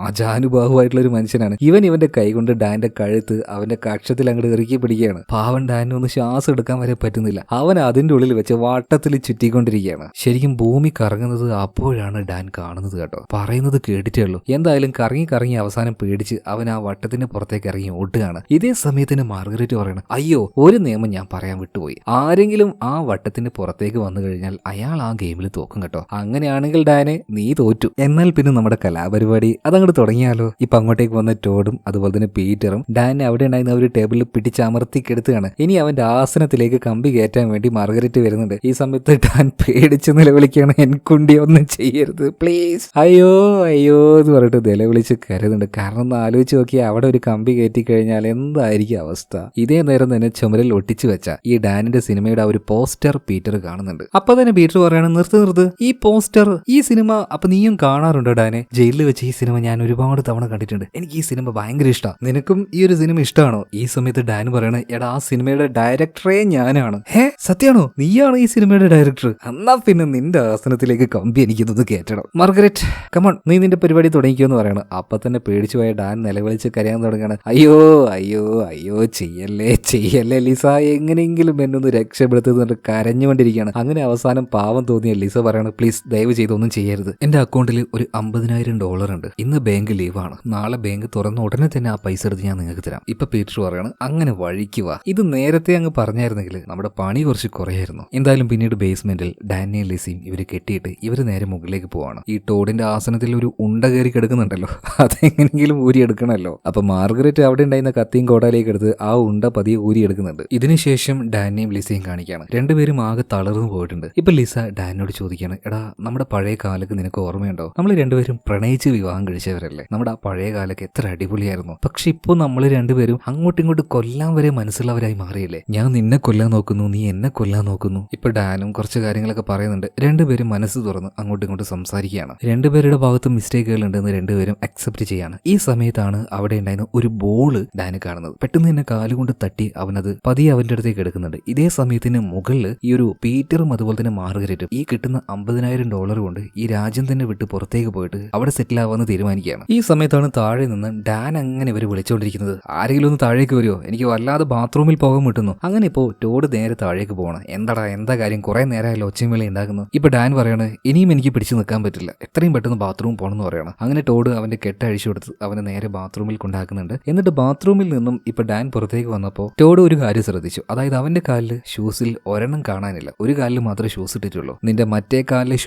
ആജാനുബാഹുവായിട്ടുള്ള ഒരു മനുഷ്യനാണ്. ഇവന്റെ കൈ കൊണ്ട് ഡാന്റെ കഴുത്ത് അവന്റെ കക്ഷത്തിൽ അങ്ങോട്ട് ഇറുക്കി പിടിക്കുകയാണ്. പാവൻ ഡാനിന് ഒന്ന് ശ്വാസം എടുക്കാൻ വരെ പറ്റുന്നില്ല. അവൻ അതിന്റെ ഉള്ളിൽ വെച്ച് വട്ടത്തിൽ ചുറ്റിക്കൊണ്ടിരിക്കുകയാണ്. ശരിക്കും ഭൂമി കറങ്ങുന്നത് അപ്പോഴാണ് ഡാൻ കാണുന്നത് കേട്ടോ. പറയുന്നത് കേട്ടിട്ടേ ഉള്ളൂ. എന്തായാലും കറങ്ങി അവസാനം പേടിച്ച് അവൻ ആ വട്ടത്തിന് പുറത്തേക്ക് ഇറങ്ങി ഓട്ടുകയാണ്. ഇതേ സമയത്തിന് മാർഗരറ്റ് പറയണം, അയ്യോ ഒരു നിയമം ഞാൻ പറയാൻ വിട്ടുപോയി, ആരെങ്കിലും ആ വട്ടത്തിന് പുറത്തേക്ക് വന്നു കഴിഞ്ഞാൽ അയാൾ ആ ഗെയിമിൽ തോക്കും കേട്ടോ, അങ്ങനെയാണെങ്കിൽ ഡാനെ നീ തോറ്റു. എന്നാൽ പിന്നെ നമ്മുടെ കലാപരിപാടി അതങ്ങോട്ട് തുടങ്ങിയാലോ? ഇപ്പൊ അങ്ങോട്ടേക്ക് വന്ന ടോഡും അതുപോലെ തന്നെ പീറ്ററും ഡാനെ അവിടെ ഉണ്ടായിരുന്ന ഒരു ടേബിളിൽ പിടിച്ചമർത്തി കെടുത്തുകയാണ്. ഇനി അവന്റെ ആസനത്തിലേക്ക് കമ്പി കയറ്റാൻ വേണ്ടി മാർഗരറ്റ് വരുന്നുണ്ട്. ഈ സമയത്ത് ഡാൻ പേടിച്ച് നിലവിളിക്കുകയാണ്, എൻകുണ്ടി ഒന്നും ചെയ്യരുത് പ്ലീസ്, അയ്യോ അയ്യോ എന്ന് പറഞ്ഞിട്ട് നിലവിളിച്ച് കരുതുന്നുണ്ട്. കാരണം ഒന്ന് ആലോചിച്ച് നോക്കി, അവിടെ ഒരു കമ്പി കയറ്റി കഴിഞ്ഞാൽ എന്തായിരിക്കും അവസ്ഥ? ഇതേ നേരം തന്നെ ചുമരിൽ ഒട്ടിച്ചു വെച്ച ഈ ഡാനിന്റെ സിനിമയുടെ ആ ഒരു പോസ്റ്റർ പീറ്റർ കാണുന്നുണ്ട്. അപ്പൊ തന്നെ പീറ്റർ പറയാണ്, നിർത്ത്, ഈ പോസ്റ്റർ, ഈ സിനിമ അപ്പൊ നീയും കാണാറുണ്ടോ ഡാനെ? ജയിലിൽ വെച്ച് ഈ സിനിമ ഞാൻ ഒരുപാട് തവണ കണ്ടിട്ടുണ്ട്, എനിക്ക് ഈ സിനിമ ഭയങ്കര ഇഷ്ടമാണ്, നിനക്കും ഈ ഒരു സിനിമ ഇഷ്ടമാണോ? ഈ സമയത്ത് ഡാൻ പറയണ, എടാ ആ സിനിമയുടെ ഡയറക്ടറേ ഞാനാണ്. സത്യാണോ? നീ നീയാണ് ഈ സിനിമയുടെ ഡയറക്ടർ? എന്നാ പിന്നെ നിന്റെ ആസനത്തിലേക്ക് കമ്പി എനിക്കിതൊന്ന് കയറ്റണം. മാർഗരറ്റ് കമോൺ, നീ നിന്റെ പരിപാടി തുടങ്ങിക്കുമെന്ന് പറയണം. അപ്പൊ തന്നെ പേടിച്ചു പോയ ഡാൻ നിലവിളിച്ച് കരയാൻ തുടങ്ങാണ്. അയ്യോ അയ്യോ അയ്യോ, ചെയ്യല്ലേ ചെയ്യല്ലേ ലിസ, എങ്ങനെയെങ്കിലും എന്നൊന്ന് രക്ഷപ്പെടുത്തുന്നിട്ട് കരഞ്ഞുകൊണ്ടിരിക്കുകയാണ്. അങ്ങനെ അവസാനം പാവം തോന്നിയ ലിസ പറയാണ്, പ്ലീസ് ദയവ് ചെയ്തൊന്നും ചെയ്യരുത്. എന്റെ അക്കൗണ്ടിൽ ഒരു $50,000 ഉണ്ട്. ഇന്ന് ബാങ്ക് ലീവാണ്. നാളെ ബാങ്ക് തുറന്ന ഉടനെ തന്നെ ആ പൈസ എടുത്ത് ഞാൻ നിങ്ങൾക്ക് തരാം. ഇപ്പൊ പീറ്റർ പറയാണ്, അങ്ങനെ വഴിക്കുക. ഇത് നേരത്തെ അങ്ങ് പറഞ്ഞായിരുന്നെങ്കിൽ നമ്മുടെ പണി കുറച്ച് കുറയായിരുന്നു. എന്തായാലും പിന്നീട് ബേസ്മെന്റിൽ ഡാനിയും ലിസിയും ഇവര് കെട്ടിയിട്ട് ഇവര് നേരെ മുകളിലേക്ക് പോവാണ്. ഈ ടോഡിന്റെ ആസനത്തിൽ ഒരു ഉണ്ട കയറി കിടക്കുന്നുണ്ടല്ലോ, അതെങ്ങനെങ്കിലും ഊരി എടുക്കണമല്ലോ. അപ്പൊ മാർഗരറ്റ് അവിടെ ഉണ്ടായിരുന്ന കത്തിയും കോടാലേക്ക് എടുത്ത് ആ ഉണ്ട പതിയെ ഊരി എടുക്കുന്നുണ്ട്. ഇതിനുശേഷം ഡാനിയും ലിസയും കാണിക്കാണ്. രണ്ടുപേരും ആകെ തളർന്നു പോയിട്ടുണ്ട്. ഇപ്പൊ ലിസ ഡാനിനോട് ചോദിക്കാണ്, എടാ നമ്മുടെ പഴയ കാലത്ത് നിനക്ക് ഓർമ്മയുണ്ടോ? നമ്മൾ രണ്ടുപേരും പ്രണയിച്ച് വിവാഹം കഴിച്ചവരല്ലേ? നമ്മുടെ ആ പഴയ കാലൊക്കെ എത്ര അടിപൊളിയായിരുന്നു. പക്ഷെ ഇപ്പൊ നമ്മൾ രണ്ടുപേരും അങ്ങോട്ടും ഇങ്ങോട്ടും കൊല്ലാൻ വരെ മനസ്സിലുള്ളവരായി മാറിയില്ലേ? ഞാൻ നിന്നെ കൊല്ലാൻ നോക്കുന്നു, നീ എന്നെ കൊല്ലാൻ നോക്കുന്നു. ഇപ്പൊ ഡാനും കുറച്ച് കാര്യങ്ങളൊക്കെ പറയുന്നുണ്ട്. രണ്ടുപേരും മനസ്സ് തുറന്ന് അങ്ങോട്ടും ഇങ്ങോട്ടും സംസാരിക്കുകയാണ്. രണ്ടുപേരുടെ ഭാഗത്തും മിസ്റ്റേക്കുകൾ ഉണ്ടെന്ന് രണ്ടുപേരും അക്സെപ്റ്റ് ചെയ്യാണ്. ഈ സമയത്താണ് അവിടെ ഉണ്ടായിരുന്ന ഒരു ബോള് ഡാന് കാണുന്നത്. പെട്ടെന്ന് തന്നെ കാലുകൊണ്ട് തട്ടി അവനത് പതിയെ അവന്റെ അടുത്തേക്ക് എടുക്കുന്നുണ്ട്. ഇതേ സമയത്തിന് മുകളിൽ ഈ ഒരു പീറ്ററും അതുപോലെ തന്നെ മാർഗരറ്റും ഈ കിട്ടുന്ന $50,000 കൊണ്ട് ഈ രാജ്യം തന്നെ വിട്ട് പുറത്തേക്ക് പോയിട്ട് അവിടെ സെറ്റിൽ ആവാന്ന് തീരുമാനിക്കുകയാണ്. ഈ സമയത്താണ് താഴെ നിന്ന് ഡാൻ അങ്ങനെ ഇവർ വിളിച്ചുകൊണ്ടിരിക്കുന്നത്, ആരെങ്കിലും ഒന്ന് താഴേക്ക് വരുമോ, എനിക്ക് വല്ലാതെ ബാത്റൂമിൽ പോകാൻ പറ്റുന്നു. അങ്ങനെ ഇപ്പോ ടോഡ് നേരെ താഴേക്ക് പോകണം. എന്താ കാര്യം, കുറെ നേരമായല്ലോ ഒച്ചമേളി ഉണ്ടാക്കുന്നു. ഇപ്പൊ ഡാൻ പറയാണ്, ഇനിയും എനിക്ക് പിടിച്ചു നിൽക്കാൻ പറ്റില്ല, എത്രയും പെട്ടെന്ന് ബാത്റൂം പോകണം എന്ന് പറയണം. അങ്ങനെ ടോഡ് അവന്റെ കെട്ട് അഴിച്ചു കൊടുത്ത് അവനെ നേരെ ബാത്റൂമിൽ കൊണ്ടാക്കുന്നുണ്ട്. എന്നിട്ട് ബാത്റൂമിൽ നിന്നും ഇപ്പൊ ഡാൻ പുറത്തേക്ക് വന്നപ്പോൾ ടോഡ് ഒരു കാര്യം ശ്രദ്ധിച്ചു. അതായത് അവന്റെ കാലിൽ ഷൂസിൽ ഒരെണ്ണം കാണാനില്ല, ഒരു കാലിൽ മാത്രമേ ഷൂസ് ഇട്ടിട്ടുള്ളൂ. നിന്റെ മറ്റേ കാലിലെ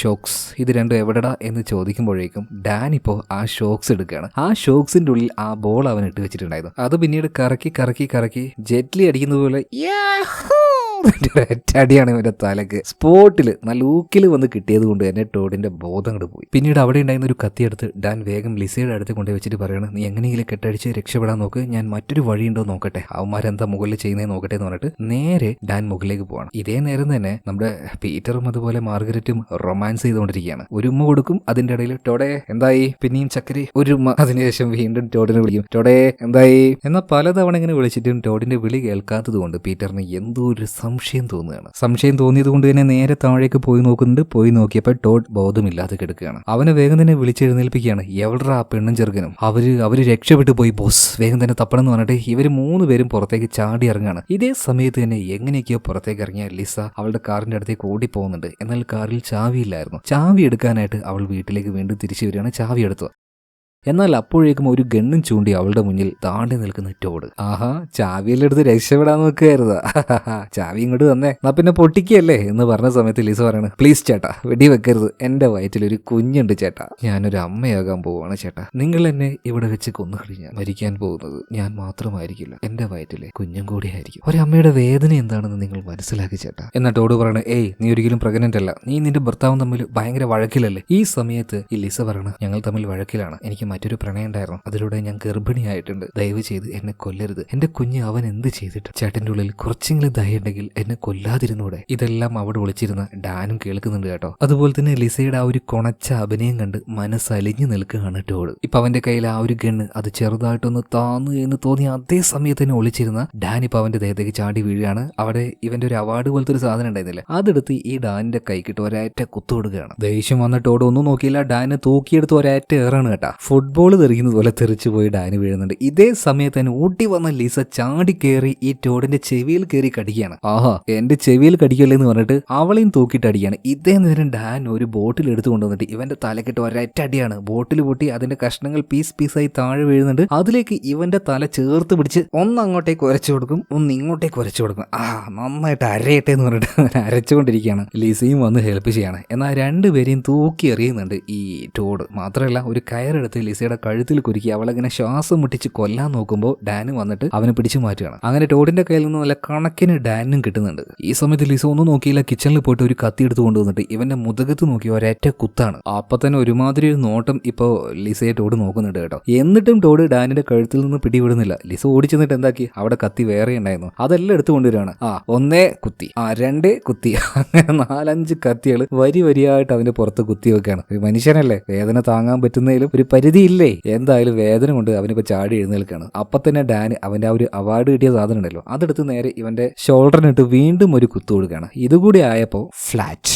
ഷോക്സ് ഇത് രണ്ടും എവിടെടാ എന്ന് ചോദിക്കുമ്പോഴേക്കും ഡാൻ ഇപ്പോ ആ ഷോക്സ് എടുക്കുകയാണ്. ആ ഷോക്സിന്റെ ഉള്ളിൽ ആ ബോൾ അവൻ ഇട്ട് വെച്ചിട്ടുണ്ടായിരുന്നു. അത് പിന്നീട് കറക്കി ജെറ്റ്ലി അടിക്കുന്ന പോലെ ഒറ്റടിയാണ് ഇവന്റെ തലക്ക് സ്പോട്ടിൽ നല്ല ഊക്കിൽ വന്ന് കിട്ടിയത് കൊണ്ട് തന്നെ ടോഡിന്റെ ബോധം അങ്ങോട്ട് പോയി. പിന്നീട് അവിടെ ഉണ്ടായിരുന്ന ഒരു കത്തിയെടുത്ത് ഡാൻ വേഗം ലിസയുടെ അടുത്ത് കൊണ്ടുപോയി വെച്ചിട്ട് പറയണം, നീ എങ്ങനെയെങ്കിലും കെട്ടടിച്ച് രക്ഷപ്പെടാൻ നോക്ക്, ഞാൻ മറ്റൊരു വഴിയുണ്ടോ നോക്കട്ടെ, അവന്മാരെന്താ മുകളിൽ ചെയ്യുന്നേ നോക്കട്ടെ എന്ന് പറഞ്ഞിട്ട് നേരെ ഡാൻ മുകളിലേക്ക് പോവാണ്. ഇതേ നേരം തന്നെ നമ്മുടെ പീറ്ററും അതുപോലെ മാർഗരറ്റും റൊമാൻസ് ചെയ്തുകൊണ്ടിരിക്കുകയാണ്. ഒരു ഉമ്മ കൊടുക്കും, അതിന്റെ ഇടയിൽ ടോഡേ എന്തായി, പിന്നെയും ചക്കരി ഒരു ഉമ്മ, അതിനുശേഷം വീണ്ടും ടോഡിനെ വിളിക്കും, ടോഡേ എന്തായി. എന്നാൽ പലതവണ ഇങ്ങനെ വിളിച്ചിട്ടും ടോഡിന്റെ വിളി കേൾക്കാത്തത് കൊണ്ട് പീറ്ററിന് എന്തോ ഒരു സംശയം തോന്നുകയാണ്. സംശയം തോന്നിയത് കൊണ്ട് തന്നെ നേരെ താഴേക്ക് പോയി നോക്കുന്നുണ്ട്. പോയി നോക്കിയപ്പോൾ ടോഡ് ബോധമില്ലാതെ കിടക്കുകയാണ്. അവനെ വേഗം തന്നെ വിളിച്ചെഴുന്നേൽപ്പിക്കുകയാണ്. എവിടെടാ പെണ്ണും ചെറുക്കനും? അവര് രക്ഷപ്പെട്ടു പോയി ബോസ്, വേഗം തന്നെ തപ്പണം എന്ന് പറഞ്ഞിട്ട് ഇവര് 3 പേരും പുറത്തേക്ക് ചാടി ഇറങ്ങാണ്. ഇതേ സമയത്ത് തന്നെ എങ്ങനെയൊക്കെയോ പുറത്തേക്ക് ഇറങ്ങിയ ലിസ അവളുടെ കാറിന്റെ അടുത്തേക്ക് ഓടി പോകുന്നുണ്ട്. എന്നാൽ കാറിൽ ചാവിയില്ലായിരുന്നു. ചാവി എടുക്കാനായിട്ട് അവൾ വീട്ടിലേക്ക് വീണ്ടും തിരിച്ചു വരികയാണ്. ചാവി എടുത്തു. എന്നാൽ അപ്പോഴേക്കും ഒരു ഗണ്ണും ചൂണ്ടി അവളുടെ മുന്നിൽ താണ്ടി നിൽക്കുന്ന ടോഡ്. ആഹാ, ചാവിയിലെടുത്ത് രക്ഷപ്പെടാൻ നോക്കുകയായിരുന്നു. ചാവി ഇങ്ങോട്ട് തന്നെ, എന്നാ പിന്നെ പൊട്ടിക്കല്ലേ എന്ന് പറഞ്ഞ സമയത്ത് ലിസ പറയാണ്, പ്ലീസ് ചേട്ടാ വെടി വെക്കരുത്, എന്റെ വയറ്റിൽ ഒരു കുഞ്ഞുണ്ട് ചേട്ടാ, ഞാനൊരു അമ്മയാകാൻ പോവാണ് ചേട്ടാ. നിങ്ങൾ എന്നെ ഇവിടെ വെച്ച് കൊന്നു കഴിഞ്ഞാൽ മരിക്കാൻ പോകുന്നത് ഞാൻ മാത്രമായിരിക്കില്ല, എന്റെ വയറ്റിലെ കുഞ്ഞും കൂടി ആയിരിക്കും. ഒരമ്മയുടെ വേദന എന്താണെന്ന് നിങ്ങൾ മനസ്സിലാക്കി ചേട്ടാ. എന്നാ ടോഡ് പറയണ, ഏയ് നീ ഒരിക്കലും പ്രഗ്നന്റ് അല്ല, നീ നിന്റെ ഭർത്താവും തമ്മിൽ ഭയങ്കര വഴക്കിലല്ലേ. ഈ സമയത്ത് ഈ ലിസ പറയണ, ഞങ്ങൾ തമ്മിൽ വഴക്കിലാണ്, എനിക്ക് മറ്റൊരു പ്രണയം ഉണ്ടായിരുന്നു, അതിലൂടെ ഞാൻ ഗർഭിണിയായിട്ടുണ്ട്, ദയവ് ചെയ്ത് എന്നെ കൊല്ലരുത്, എന്റെ കുഞ്ഞ് അവൻ എന്ത് ചെയ്തിട്ട്, ചേട്ടന്റെ ഉള്ളിൽ കുറച്ചെങ്കിലും ദയുണ്ടെങ്കിൽ എന്നെ കൊല്ലാതിരുന്നൂടെ. ഇതെല്ലാം അവിടെ വിളിച്ചിരുന്ന ഡാനും കേൾക്കുന്നുണ്ട് കേട്ടോ. അതുപോലെ തന്നെ ലിസയുടെ ആ ഒരു കൊണച്ച അഭിനയം കണ്ട് മനസ്സലിഞ്ഞു നിൽക്കുകയാണ് ടോഡ്. ഇപ്പൊ അവന്റെ കയ്യിൽ ആ ഒരു ഗണ്ണ് അത് ചെറുതായിട്ടൊന്ന് താന്നു എന്ന് തോന്നിയ അതേ സമയത്ത് തന്നെ ഒളിച്ചിരുന്ന ഡാൻ ഇപ്പൊ അവന്റെ ദേഹത്തേക്ക് ചാടി വീഴുകയാണ്. അവിടെ ഇവന്റെ ഒരു അവാർഡ് പോലത്തെ ഒരു സാധനം ഉണ്ടായിരുന്നില്ല, അതെടുത്ത് ഈ ഡാനിന്റെ കൈക്കിട്ട് ഒരേറ്റ കുത്തു കൊടുക്കുകയാണ്. ദേഷ്യം വന്ന ടോഡ് ഒന്നും നോക്കിയില്ല, ഡാന് തൂക്കിയെടുത്ത് ഒരേറ്റ ഏറാണ് കേട്ടാ. ഫുട്ബോൾ തെറിക്കുന്നത് പോലെ തെറിച്ചു പോയി ഡാന് വീഴുന്നുണ്ട്. ഇതേ സമയത്ത് തന്നെ ഊട്ടി വന്ന ലിസ ചാടി കയറി ഈ ടോഡിന്റെ ചെവിയിൽ കയറി കടിക്കുകയാണ്. ആഹാ, എന്റെ ചെവിയിൽ കടിക്കല്ലേ എന്ന് പറഞ്ഞിട്ട് അവളെയും തൂക്കിയിട്ട് അടിയാണ്. ഇതേ നേരം ഡാൻ ഒരു ബോട്ടിൽ എടുത്തു കൊണ്ടുവന്നിട്ട് ഇവന്റെ തലക്കിട്ട് ഒരൊറ്റ അടിയാണ്. ബോട്ടിൽ പൊട്ടി അതിന്റെ കഷ്ണങ്ങൾ പീസായി താഴെ വീഴുന്നുണ്ട്. അതിലേക്ക് ഇവന്റെ തല ചേർത്ത് പിടിച്ച് ഒന്ന് അങ്ങോട്ടേക്ക് ഉരച്ചു കൊടുക്കും, ഒന്ന് ഇങ്ങോട്ടേക്ക് ഉരച്ചു കൊടുക്കും. നന്നായിട്ട് അരയട്ടെ എന്ന് പറഞ്ഞിട്ട് അരച്ചുകൊണ്ടിരിക്കുകയാണ്. ലിസയും വന്ന് ഹെൽപ്പ് ചെയ്യാണ്. എന്നാൽ രണ്ടുപേരെയും തൂക്കി എറിയുന്നുണ്ട് ഈ ടോഡ്. മാത്രമല്ല ഒരു കയറെടുത്ത് ലിസയുടെ കഴുത്തിൽ കുരുക്കി അവളെങ്ങനെ ശ്വാസം മുട്ടിച്ച് കൊല്ലാൻ നോക്കുമ്പോൾ ഡാന് വന്നിട്ട് അവനെ പിടിച്ചു മാറ്റുകയാണ്. അങ്ങനെ ടോഡിന്റെ കയ്യിൽ നിന്ന് നല്ല കണക്കിന് ഡാനും കിട്ടുന്നുണ്ട്. ഈ സമയത്ത് ലിസ ഒന്നും നോക്കിയില്ല, കിച്ചണിൽ പോയിട്ട് ഒരു കത്തി എടുത്ത് കൊണ്ടുവന്നിട്ട് ഇവന്റെ മുതുകത്ത് നോക്കി ഒരേറ്റ കുത്താണ്. അപ്പൊ തന്നെ ഒരുമാതിരി ഒരു നോട്ടം ഇപ്പോ ലിസയെ ടോഡ് നോക്കുന്നുണ്ട് കേട്ടോ. എന്നിട്ടും ടോഡ് ഡാനിന്റെ കഴുത്തിൽ നിന്ന് പിടിവിടുന്നില്ല. ലിസ ഓടിച്ചെന്നിട്ട് എന്താക്കി, അവിടെ കത്തി വേറെ ഉണ്ടായിരുന്നു, അതെല്ലാം എടുത്തു കൊണ്ടുവരികയാണ്. ഒന്നേ കുത്തി, രണ്ടേ കുത്തി, അങ്ങനെ 4-5 കത്തികൾ വരിയായിട്ട് അവന്റെ പുറത്ത് കുത്തി വെക്കുകയാണ്. ഒരു മനുഷ്യനല്ലേ, വേദന താങ്ങാൻ പറ്റുന്നതിലും ഒരു പരിധി പരിധിയില്ലേ? എന്തായാലും വേദന കൊണ്ട് അവനിപ്പോ ചാടി എഴുന്നേൽക്കാണ്. അപ്പൊ തന്നെ ഡാൻ അവന്റെ ആ ഒരു അവാർഡ് കിട്ടിയ സാധനം ഉണ്ടല്ലോ, അതെടുത്ത് നേരെ ഇവന്റെ ഷോൾഡറിനിട്ട് വീണ്ടും ഒരു കുത്തു കൊടുക്കുകയാണ്. ഇതുകൂടി ആയപ്പോ ഫ്ലാറ്റ്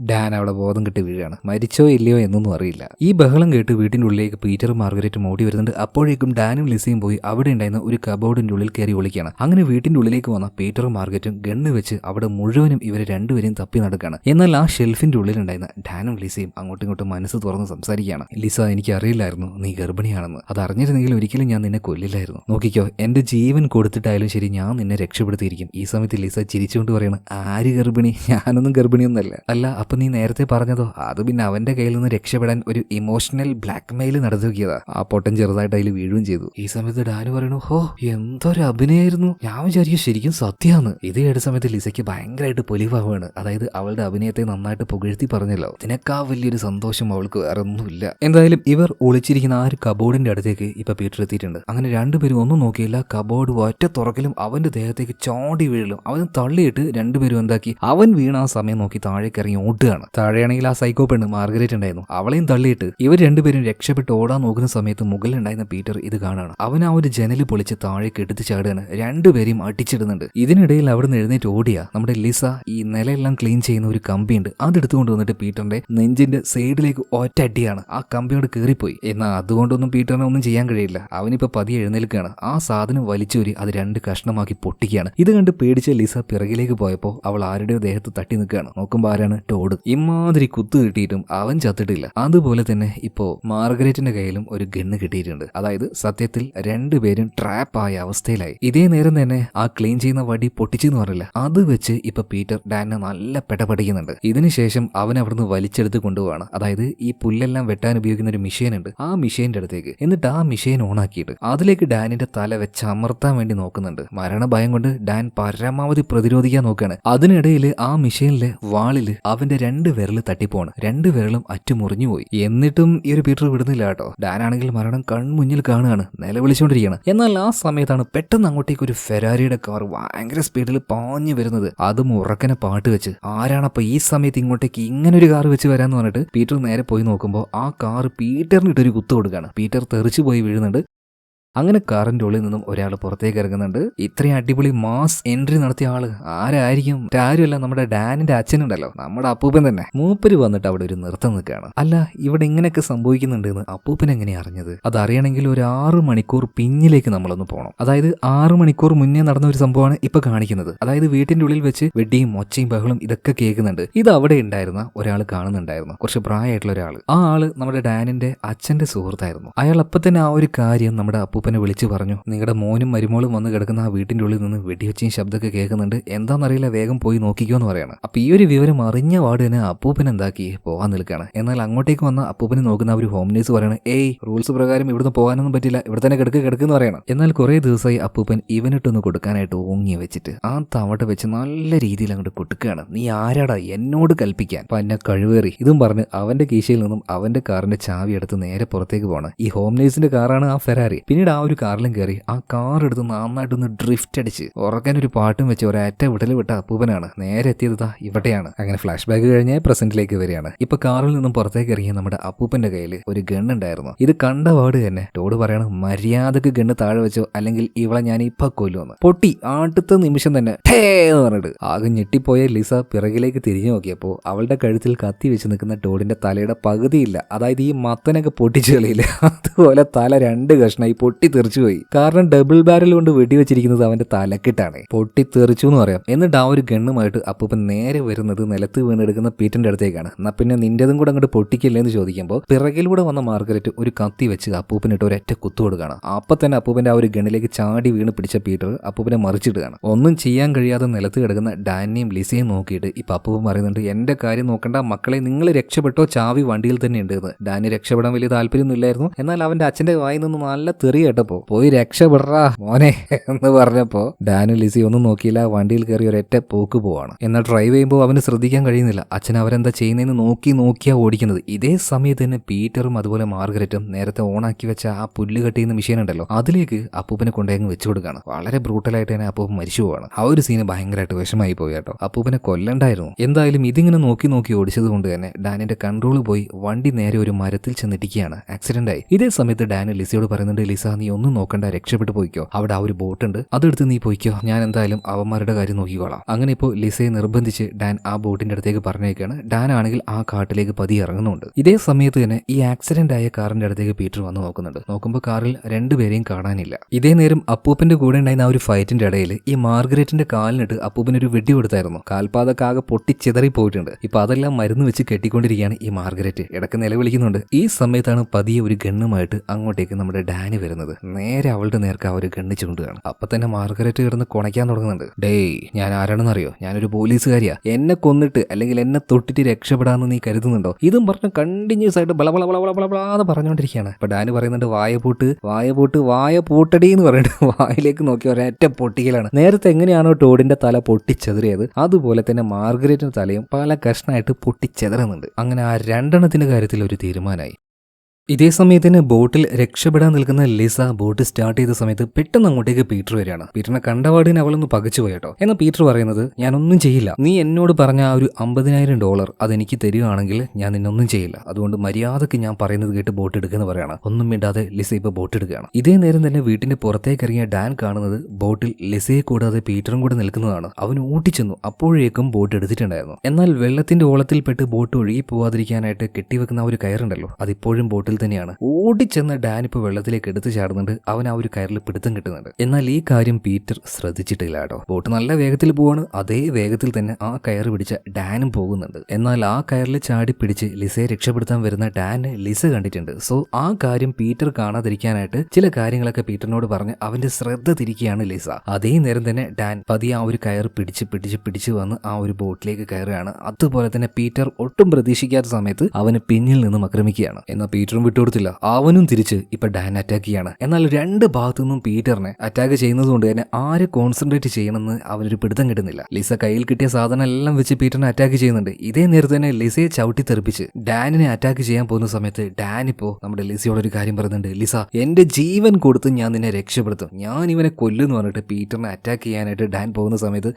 ഡാൻ അവിടെ ബോധം കെട്ടി വീഴാണ്. മരിച്ചോ ഇല്ലയോ എന്നൊന്നും അറിയില്ല. ഈ ബഹളം കേട്ട് വീട്ടിന്റെ ഉള്ളിലേക്ക് പീറ്ററും മാർഗരറ്റും ഓടി വരുന്നുണ്ട്. അപ്പോഴേക്കും ഡാനും ലിസയും പോയി അവിടെ ഉണ്ടായിരുന്ന ഒരു കബോർഡിന്റെ ഉള്ളിൽ കയറി ഒളിക്കുകയാണ്. അങ്ങനെ വീട്ടിന്റെ ഉള്ളിലേക്ക് വന്ന പീറ്ററും മാർഗരറ്റും ഗണ്ണ് വെച്ച് അവിടെ മുഴുവനും ഇവരെ രണ്ടുപേരെയും തപ്പി നടക്കുകയാണ്. എന്നാൽ ആ ഷെൽഫിന്റെ ഉള്ളിലുണ്ടായിരുന്ന ഡാനും ലിസയും അങ്ങോട്ടും ഇങ്ങോട്ടും മനസ്സ് തുറന്ന് സംസാരിക്കുകയാണ്. ലിസ, എനിക്ക് അറിയില്ലായിരുന്നു നീ ഗർഭിണിയാണെന്ന്. അത് അറിഞ്ഞിരുന്നെങ്കിൽ ഒരിക്കലും ഞാൻ നിന്നെ കൊല്ലില്ലായിരുന്നു. നോക്കിക്കോ, എന്റെ ജീവൻ കൊടുത്തിട്ടായാലും ശരി ഞാൻ നിന്നെ രക്ഷപ്പെടുത്തിയിരിക്കും. ഈ സമയത്ത് ലിസ ചിരിച്ചുകൊണ്ട് പറയണം, ആര് ഗർഭിണി? ഞാനൊന്നും ഗർഭിണിയൊന്നല്ല. അല്ല, അപ്പൊ നീ നേരത്തെ പറഞ്ഞതോ? അത് പിന്നെ അവന്റെ കയ്യിൽ നിന്ന് രക്ഷപ്പെടാൻ ഒരു ഇമോഷണൽ ബ്ലാക്ക് മെയിൽ നടത്തിയതാ. ആ പൊട്ടൻ ചെറുതായിട്ട് അതിൽ വീഴുകയും ചെയ്തു. ഈ സമയത്ത് ഡാന് പറയണു, ഹോ എന്തൊരു അഭിനയായിരുന്നു, ഞാൻ വിചാരിക്കും ശരിക്കും സത്യമാണ്. ഇത് കേട്ട സമയത്ത് ലിസയ്ക്ക് ഭയങ്കരമായിട്ട് പൊലിവാണ്. അതായത് അവളുടെ അഭിനയത്തെ നന്നായിട്ട് പുകഴ്ത്തി പറഞ്ഞല്ലോ. ഇതിനേക്കാൾ വലിയൊരു സന്തോഷം അവൾക്ക് വേറെ ഒന്നുമില്ല. എന്തായാലും ഇവർ ഒളിച്ചിരിക്കുന്ന ആ ഒരു കബോർഡിന്റെ അടുത്തേക്ക് ഇപ്പൊ പീറ്റർ എത്തിയിട്ടുണ്ട്. അങ്ങനെ രണ്ടുപേരും ഒന്നും നോക്കിയില്ല, കബോർഡ് ഒറ്റ തുറക്കലും അവന്റെ ദേഹത്തേക്ക് ചോണ്ടി വീഴലും അവന് തള്ളിയിട്ട് രണ്ടുപേരും എന്താക്കി, അവൻ വീണ ആ സമയം നോക്കി താഴേക്ക് ഇറങ്ങി ഓട്ടുകയാണ്. താഴെയാണെങ്കിൽ ആ സൈക്കോ പെണ്ണ് മാർഗരറ്റ് ഉണ്ടായിരുന്നു, അവളെയും തള്ളിയിട്ട് ഇവർ രണ്ടുപേരും രക്ഷപ്പെട്ട് ഓടാൻ നോക്കുന്ന സമയത്ത് മുകളിലുണ്ടായിരുന്ന പീറ്റർ ഇത് കാണാണ്. അവൻ ആ ഒരു ജനല് പൊളിച്ച് താഴേക്ക് എടുത്ത് ചാടുകയാണ്. രണ്ടുപേരെയും അടിച്ചിടുന്നുണ്ട്. ഇതിനിടയിൽ അവിടെ നിന്ന് എഴുന്നേറ്റ് ഓടിയ നമ്മുടെ ലിസ ഈ നിലയെല്ലാം ക്ലീൻ ചെയ്യുന്ന ഒരു കമ്പിയുണ്ട്, അതെടുത്തുകൊണ്ട് വന്നിട്ട് പീറ്ററിന്റെ നെഞ്ചിന്റെ സൈഡിലേക്ക് ഒറ്റ അടിയാണ്. ആ കമ്പിയോട് കയറിപ്പോയി. എന്നാൽ അതുകൊണ്ടൊന്നും പീറ്ററിനെ ഒന്നും ചെയ്യാൻ കഴിയില്ല. അവനിപ്പോ പതിയെ എഴുന്നേൽക്കുകയാണ്. ആ സാധനം വലിച്ചൂരി അത് രണ്ട് കഷ്ണമാക്കി പൊട്ടിക്കുകയാണ്. ഇത് കണ്ട് പേടിച്ച ലിസ പിറകിലേക്ക് പോയപ്പോൾ അവൾ ആരുടെയോ ദേഹത്ത് തട്ടി നിൽക്കുകയാണ്. നോക്കുമ്പോൾ ആരാണ്? ടോഡ്. ഇമാതിരി കുത്തു കിട്ടിയിട്ടും അവൻ ചത്തിട്ടില്ല. അതുപോലെ തന്നെ ഇപ്പോ മാർഗരറ്റിന്റെ കയ്യിലും ഒരു ഗണ്ണ് കിട്ടിയിട്ടുണ്ട്. അതായത് സത്യത്തിൽ രണ്ടുപേരും ട്രാപ്പ് ആയ അവസ്ഥയിലായി. ഇതേ നേരം തന്നെ ആ ക്ലീൻ ചെയ്യുന്ന വടി പൊട്ടിച്ചെന്ന് പറഞ്ഞില്ല, അത് വെച്ച് ഇപ്പൊ പീറ്റർ ഡാനെ നല്ല പെടപടിക്കുന്നുണ്ട്. ഇതിനുശേഷം അവൻ അവിടുന്ന് വലിച്ചെടുത്ത് കൊണ്ടുപോവാണ്. അതായത് ഈ പുല്ലെല്ലാം വെട്ടാൻ ഉപയോഗിക്കുന്ന ഒരു മിഷീൻ ഉണ്ട്, ആ മിഷീന്റെ അടുത്തേക്ക്. എന്നിട്ട് ആ മിഷീൻ ഓൺ ആക്കിയിട്ട് അതിലേക്ക് ഡാനിന്റെ തല വെച്ച് അമർത്താൻ വേണ്ടി നോക്കുന്നുണ്ട്. മരണഭയം കൊണ്ട് ഡാൻ പരമാവധി പ്രതിരോധിക്കാൻ നോക്കുകയാണ്. അതിനിടയിൽ ആ മിഷീനിലെ വാളില് അവന്റെ രണ്ട് വിരൽ തട്ടിപ്പോണ്. രണ്ട് വിരലും അറ്റുമുറിഞ്ഞു പോയി. എന്നിട്ടും ഈ ഒരു പീറ്റർ വിടുന്നില്ല കേട്ടോ. ഡാനാണെങ്കിൽ മരണം കൺമുന്നിൽ കാണുകയാണ്, നിലവിളിച്ചുകൊണ്ടിരിക്കുകയാണ്. എന്നാൽ ആ സമയത്താണ് പെട്ടെന്ന് അങ്ങോട്ടേക്ക് ഒരു ഫെരാരിയുടെ കാർ ഭയങ്കര സ്പീഡിൽ പാഞ്ഞു വരുന്നത്. അതും ഉറക്കനെ പാട്ട് വെച്ച്. ആരാണപ്പോ ഈ സമയത്ത് ഇങ്ങോട്ടേക്ക് ഇങ്ങനെ ഒരു കാർ വെച്ച് വരാന്ന് പറഞ്ഞിട്ട് പീറ്റർ നേരെ പോയി നോക്കുമ്പോൾ ആ കാർ പീറ്ററിന് ഇട്ടൊരു കുത്തു കൊടുക്കുകയാണ്. പീറ്റർ തെറിച്ചു പോയി വീഴുന്നുണ്ട്. അങ്ങനെ കാറിന്റെ ഉള്ളിൽ നിന്നും ഒരാൾ പുറത്തേക്ക് ഇറങ്ങുന്നുണ്ട്. ഇത്രയും അടിപൊളി മാസ് എൻട്രി നടത്തിയ ആള് ആരായിരിക്കും? ആരുമല്ല, നമ്മുടെ ഡാനിന്റെ അച്ഛനുണ്ടല്ലോ, നമ്മുടെ അപ്പൂപ്പൻ തന്നെ. മൂപ്പര് വന്നിട്ട് അവിടെ ഒരു നൃത്തം നിൽക്കുകയാണ്. അല്ല, ഇവിടെ ഇങ്ങനെയൊക്കെ സംഭവിക്കുന്നുണ്ട് എന്ന് അപ്പൂപ്പൻ എങ്ങനെയാ അറിഞ്ഞത്? അതറിയണമെങ്കിൽ ഒരു 6 മണിക്കൂർ പിന്നിലേക്ക് നമ്മളൊന്ന് പോകണം. അതായത് 6 മണിക്കൂർ മുന്നേ നടന്ന ഒരു സംഭവമാണ് ഇപ്പൊ കാണിക്കുന്നത്. അതായത് വീട്ടിന്റെ ഉള്ളിൽ വെച്ച് വെടിയും ഒച്ചയും ബഹളും ഇതൊക്കെ കേൾക്കുന്നുണ്ട്. ഇത് അവിടെ ഉണ്ടായിരുന്ന ഒരാൾ കാണുന്നുണ്ടായിരുന്നു, കുറച്ച് പ്രായമായിട്ടുള്ള ഒരാൾ. ആ ആള് നമ്മുടെ ഡാനിന്റെ അച്ഛന്റെ സുഹൃത്തായിരുന്നു. അയാൾ അപ്പൊ തന്നെ ആ ഒരു കാര്യം നമ്മുടെ അപ്പൂപ്പനെ വിളിച്ചു പറഞ്ഞു, നിങ്ങളുടെ മോനും മരുമോളും വന്ന് കിടക്കുന്ന ആ വീട്ടിന്റെ ഉള്ളിൽ നിന്ന് വെടിവെച്ചും ശബ്ദമൊക്കെ കേൾക്കുന്നുണ്ട്, എന്താണെന്നറിയില്ല, വേഗം പോയി നോക്കിക്കോ എന്ന് പറയാണ്. അപ്പൊ ഈ ഒരു വിവരം അറിഞ്ഞ വാർഡ് തന്നെ അപ്പൂപ്പൻ എന്താക്കി പോകാൻ നിൽക്കുകയാണ്. എന്നാൽ അങ്ങോട്ടേക്ക് വന്ന അപ്പൂപ്പനെ നോക്കുന്ന ഒരു ഹോം നേഴ്സ് പറയണം, ഏയ് റൂൾസ് പ്രകാരം ഇവിടുന്ന് പോകാനൊന്നും പറ്റില്ല, ഇവിടെ തന്നെ കിടക്കെന്ന് പറയണം. എന്നാൽ കുറെ ദിവസമായി അപ്പൂപ്പൻ ഇവനിട്ടൊന്ന് കൊടുക്കാനായിട്ട് ഓങ്ങി വെച്ചിട്ട് ആ തവട്ട വെച്ച് നല്ല രീതിയിൽ അങ്ങോട്ട് കൊടുക്കുകയാണ്. നീ ആരാടാ എന്നോട് കൽപ്പിക്കാൻ, പന്ന കഴിവേറി. ഇതും പറഞ്ഞ് അവന്റെ കീശയിൽ നിന്നും അവന്റെ കാറിന്റെ ചാവി എടുത്ത് നേരെ പുറത്തേക്ക് പോകണം. ഈ ഹോം നേഴ്സിന്റെ കാറാണ് ആ ഫെരാരി. പിന്നീട് ആ ഒരു കാറിലും കയറി ആ കാർ എടുത്ത് നന്നായിട്ടൊന്ന് ഡ്രിഫ്റ്റ് അടിച്ച് ഉറക്കാൻ ഒരു പാട്ടും വെച്ച് ഒരറ്റ വിടൽ വിട്ട അപ്പൂപ്പനാണ് നേരെ എത്തിയത് ഇവിടെയാണ്. അങ്ങനെ ഫ്ലാഷ് ബാക്ക് കഴിഞ്ഞ് പ്രസന്റിലേക്ക് വരികയാണ്. ഇപ്പൊ കാറിൽ നിന്നും പുറത്തേക്ക് ഇറങ്ങിയ നമ്മുടെ അപ്പൂപ്പന്റെ കയ്യിൽ ഒരു ഗണ്ണ് ഉണ്ടായിരുന്നു. ഇത് കണ്ട പാട് തന്നെ ടോഡ് പറയണം, മര്യാദക്ക് ഗണ്ണ് താഴെ വെച്ചോ അല്ലെങ്കിൽ ഇവളെ ഞാൻ ഇപ്പൊ കൊല്ലുമെന്ന്. പൊട്ടി അടുത്ത നിമിഷം തന്നെ ടേ എന്ന് പറഞ്ഞിട്ട് ആകെ ഞെട്ടിപ്പോയ ലിസ പിറകിലേക്ക് തിരിഞ്ഞു നോക്കിയപ്പോ അവളുടെ കഴുത്തിൽ കത്തി വെച്ച് നിൽക്കുന്ന ടോഡിന്റെ തലയുടെ പകുതിയില്ല. അതായത് ഈ മത്തനൊക്കെ പൊട്ടിച്ചു കളിയില്ല, അതുപോലെ തല 2 കഷ്ണമായി പൊട്ടി തെറിച്ചുപോയി. കാരണം ഡബിൾ ബാരൽ കൊണ്ട് വെടിവെച്ചിരിക്കുന്നത് അവന്റെ തലക്കിട്ടാണ്. പൊട്ടി തെറിച്ചു എന്ന് പറയാം. എന്നിട്ട് ആ ഒരു ഗണ്ണുമായിട്ട് അപ്പൂപ്പൻ നേരെ വരുന്നത് നിലത്ത് വീണെടുക്കുന്ന പീറ്ററിന്റെ അടുത്തേക്കാണ്. എന്നാ പിന്നെ നിന്റേതും കൂടെ അങ്ങോട്ട് പൊട്ടിക്കില്ലേ എന്ന് ചോദിക്കുമ്പോൾ പിറകിലൂടെ വന്ന മാർഗരറ്റ് ഒരു കത്തി വെച്ച് അപ്പൂപ്പനിട്ട് ഒരൊറ്റ കുത്തു കൊടുക്കുകയാണ്. അപ്പൊ തന്നെ അപ്പൂപ്പന്റെ ആ ഒരു ഗണ്ണിലേക്ക് ചാടി വീണ് പിടിച്ച പീറ്റർ അപ്പൂപ്പനെ മറിച്ചിടുകയാണ്. ഒന്നും ചെയ്യാൻ കഴിയാതെ നിലത്ത് കിടക്കുന്ന ഡാനിയും ലിസയും നോക്കിയിട്ട് ഇപ്പൊ അപ്പൂപ്പൻ പറയുന്നുണ്ട്, എന്റെ കാര്യം നോക്കണ്ട മക്കളെ, നിങ്ങൾ രക്ഷപ്പെട്ടോ, ചാവി വണ്ടിയിൽ തന്നെ ഉണ്ട് എന്ന്. ഡാനി രക്ഷപ്പെടാൻ വലിയ താല്പര്യമൊന്നും ഇല്ലായിരുന്നു. എന്നാൽ അവന്റെ അച്ഛന്റെ വായിൽ നിന്ന് നല്ല തെറി കേട്ടപ്പോ പോയി രക്ഷപ്പെടാ മോനെ എന്ന് പറഞ്ഞപ്പോ ഡാനും ലിസി ഒന്നും നോക്കിയില്ല, വണ്ടിയിൽ കയറി ഒരൊറ്റ പോക്ക് പോവാണ്. എന്നാൽ ഡ്രൈവ് ചെയ്യുമ്പോൾ അവന് ശ്രദ്ധിക്കാൻ കഴിയുന്നില്ല. അച്ഛൻ അവരെന്താ ചെയ്യുന്നതെന്ന് നോക്കിയാ ഓടിക്കുന്നത്. ഇതേ സമയത്ത് തന്നെ പീറ്ററും അതുപോലെ മാർഗരറ്റും നേരത്തെ ഓണാക്കി വെച്ച ആ പുല്ല് കട്ട് ചെയ്യുന്ന മെഷീൻ ഉണ്ടല്ലോ, അതിലേക്ക് അപ്പൂപ്പനെ കൊണ്ടേങ്ങ് വെച്ചു കൊടുക്കുകയാണ്. വളരെ ബ്രൂട്ടലായിട്ട് തന്നെ അപ്പൂപ്പൻ മരിച്ചു പോവാണ്. ആ ഒരു സീന് ഭയങ്കരമായിട്ട് വിഷമായി പോയി കേട്ടോ. അപ്പൂപ്പനെ കൊല്ലണ്ടായിരുന്നു. എന്തായാലും ഇതിങ്ങനെ നോക്കി ഓടിച്ചത് കൊണ്ട് തന്നെ ഡാനിന്റെ കൺട്രോൾ പോയി വണ്ടി നേരെ ഒരു മരത്തിൽ ചെന്നിട്ടിക്കുകയാണ്. ആക്സിഡന്റ് ആയി. ഇതേ സമയത്ത് ഡാൻ ലിസയോട് പറയുന്നുണ്ട്, ലിസ നീ ഒന്നും നോക്കണ്ട, രക്ഷപ്പെട്ടു പോയിക്കോ, അവിടെ ആ ഒരു ബോട്ട് ഉണ്ട്, അതെടുത്ത് നീ പോയിക്കോ, ഞാൻ എന്തായാലും അവന്മാരുടെ കാര്യം നോക്കിക്കോളാം. അങ്ങനെ ഇപ്പോൾ ലിസയെ നിർബന്ധിച്ച് ഡാൻ ആ ബോട്ടിന്റെ അടുത്തേക്ക് പറഞ്ഞേക്കാണ്. ഡാൻ ആണെങ്കിൽ ആ കാട്ടിലേക്ക് പതി ഇറങ്ങുന്നുണ്ട്. ഇതേ സമയത്ത് തന്നെ ഈ ആക്സിഡന്റ് ആയ കാറിന്റെ അടുത്തേക്ക് പീറ്റർ വന്ന് നോക്കുന്നുണ്ട്. നോക്കുമ്പോൾ കാറിൽ രണ്ടുപേരെയും കാണാനില്ല. ഇതേ നേരം അപ്പൂപ്പന്റെ കൂടെ ഉണ്ടായിരുന്ന ആ ഒരു ഫൈറ്റിന്റെ ഇടയിൽ ഈ മാർഗരറ്റിന്റെ കാലിനിട്ട് അപ്പൂപ്പനൊരു വെടി കൊടുത്തായിരുന്നു. കാൽപാതൊക്കെ ആകെ പൊട്ടിച്ചിതറി പോയിട്ടുണ്ട്. ഇപ്പൊ അതെല്ലാം മരുന്ന് വെച്ച് കെട്ടിക്കൊണ്ടിരിക്കുകയാണ് ഈ മാർഗരറ്റ്. ഇടക്ക് നിലവിളിക്കുന്നുണ്ട്. ഈ സമയത്താണ് പതിയെ ഒരു ഗണ്ണുമായിട്ട് അങ്ങോട്ടേക്ക് നമ്മുടെ ഡാനി വരുന്നത്. നേരെ അവളുടെ നേർക്ക് ആ ഒരു ഗണ്ണ് ചൂണ്ടുകയാണ്. അപ്പൊ തന്നെ മാർഗരറ്റ് കിടന്ന് കുണയ്ക്കാൻ തുടങ്ങുന്നുണ്ട്. ഡേയ്, ഞാൻ ആരാണെന്നറിയോ? ഞാനൊരു പോലീസുകാരിയാ. എന്നെ കൊന്നിട്ട് അല്ലെങ്കിൽ എന്നെ തൊട്ടിട്ട് രക്ഷപ്പെടാന്ന് നീ കരുതുന്നുണ്ടോ? ഇതും പറഞ്ഞ് കണ്ടിന്യൂസ് ആയിട്ട് ബളബളന്ന് പറഞ്ഞുകൊണ്ടിരിക്കുകയാണ്. അപ്പൊ ഡാനി പറയുന്നുണ്ട്, വായ പൂട്ടടി എന്ന് പറഞ്ഞിട്ട് വായിലേക്ക് നോക്കി ഒരൊറ്റ പൊട്ടിക്കലാണ്. നേരത്തെ എങ്ങനെയാണോ ടോഡിന്റെ തല പൊട്ടിച്ചെതറിയത്, അതുപോലെ തന്നെ മാർഗരറ്റിന്റെ തലയും പല കഷ്ണമായിട്ട് പൊട്ടിച്ചെതറുന്നുണ്ട്. അങ്ങനെ ആ രണ്ടെണ്ണത്തിന്റെ കാര്യത്തിൽ ഒരു തീരുമാനമായി. ഇതേ സമയത്തിന് ബോട്ടിൽ രക്ഷപ്പെടാൻ നിൽക്കുന്ന ലിസ ബോട്ട് സ്റ്റാർട്ട് ചെയ്ത സമയത്ത് പെട്ടെന്ന് അങ്ങോട്ടേക്ക് പീറ്റർ വരികയാണ്. പീറ്ററിനെ കണ്ടപാടിന് അവളൊന്ന് പകച്ചു പോയി കേട്ടോ. എന്നാൽ പീറ്റർ പറയുന്നത്, ഞാനൊന്നും ചെയ്യില്ല, നീ എന്നോട് പറഞ്ഞ ആ ഒരു $50,000 അതെനിക്ക് തരികയാണെങ്കിൽ ഞാൻ നിന്നൊന്നും ചെയ്യില്ല, അതുകൊണ്ട് മര്യാദക്ക് ഞാൻ പറയുന്നത് കേട്ട് ബോട്ട് എടുക്കുന്ന പറയാണ്. ഒന്നും മിണ്ടാതെ ലിസ ഇപ്പൊ ബോട്ട് എടുക്കുകയാണ്. ഇതേ നേരം തന്നെ വീട്ടിന്റെ പുറത്തേക്ക് ഇറങ്ങിയ ഡാൻ കാണുന്നത് ബോട്ടിൽ ലിസയെ കൂടാതെ പീറ്ററും കൂടെ നിൽക്കുന്നതാണ്. അവൻ ഓട്ടിച്ചെന്നു. അപ്പോഴേക്കും ബോട്ട് എടുത്തിട്ടുണ്ടായിരുന്നു. എന്നാൽ വെള്ളത്തിന്റെ ഓളത്തിൽപ്പെട്ട് ബോട്ട് ഒഴുകി പോവാതിരിക്കാനായിട്ട് കെട്ടിവെക്കുന്ന ആ ഒരു കയറുണ്ടല്ലോ, അതിപ്പോഴും ബോട്ടിൽ തന്നെയാണ്. ഓടിച്ചെന്ന ഡാൻ ഇപ്പൊ വെള്ളത്തിലേക്ക് എടുത്തു ചാടുന്നുണ്ട്. അവൻ ആ ഒരു കയറിൽ പിടുത്തം കിട്ടുന്നുണ്ട്. എന്നാൽ ഈ കാര്യം പീറ്റർ ശ്രദ്ധിച്ചിട്ടില്ല കേട്ടോ. ബോട്ട് നല്ല വേഗത്തിൽ പോവാണ്. അതേ വേഗത്തിൽ തന്നെ ആ കയറ് പിടിച്ച ഡാനും പോകുന്നുണ്ട്. എന്നാൽ ആ കയറിൽ ചാടി പിടിച്ച് ലിസയെ രക്ഷപ്പെടുത്താൻ വരുന്ന ഡാന് ലിസ കണ്ടിട്ടുണ്ട്. സോ ആ കാര്യം പീറ്റർ കാണാതിരിക്കാനായിട്ട് ചില കാര്യങ്ങളൊക്കെ പീറ്ററിനോട് പറഞ്ഞ് അവന്റെ ശ്രദ്ധ തിരിക്കുകയാണ് ലിസ. അതേ നേരം തന്നെ ഡാൻ പതിയെ ആ ഒരു കയർ പിടിച്ച് വന്ന് ആ ഒരു ബോട്ടിലേക്ക് കയറുകയാണ്. അതുപോലെ തന്നെ പീറ്റർ ഒട്ടും പ്രതീക്ഷിക്കാത്ത സമയത്ത് അവന് പിന്നിൽ നിന്നും ആക്രമിക്കുകയാണ്. എന്നാൽ പീറ്ററും വിട്ടുകൊടുത്തില്ല. അവനും തിരിച്ച് ഇപ്പൊ ഡാൻ അറ്റാക്ക് ചെയ്യാണ്. എന്നാൽ രണ്ട് ഭാഗത്തു നിന്നും പീറ്ററിനെ അറ്റാക്ക് ചെയ്യുന്നത് കൊണ്ട് തന്നെ ആരെ കോൺസെൻട്രേറ്റ് ചെയ്യണമെന്ന് അവനൊരു പിടുത്തം കിട്ടുന്നില്ല. ലിസ കയ്യിൽ കിട്ടിയ സാധനം എല്ലാം വെച്ച് പീറ്ററിനെ അറ്റാക്ക് ചെയ്യുന്നുണ്ട്. ഇതേ നേരത്തെ തന്നെ ലിസയെ ചവിട്ടി തെറിപ്പിച്ച് ഡാനിനെ അറ്റാക്ക് ചെയ്യാൻ പോകുന്ന സമയത്ത് ഡാൻ ഇപ്പോ നമ്മുടെ ലിസയോട് ഒരു കാര്യം പറയുന്നുണ്ട്. ലിസ, എന്റെ ജീവൻ കൊടുത്ത് ഞാൻ നിന്നെ രക്ഷപ്പെടുത്തും, ഞാൻ ഇവനെ കൊല്ലുന്ന് പറഞ്ഞിട്ട് പീറ്ററിനെ അറ്റാക്ക് ചെയ്യാനായിട്ട് ഡാൻ പോകുന്ന സമയത്ത്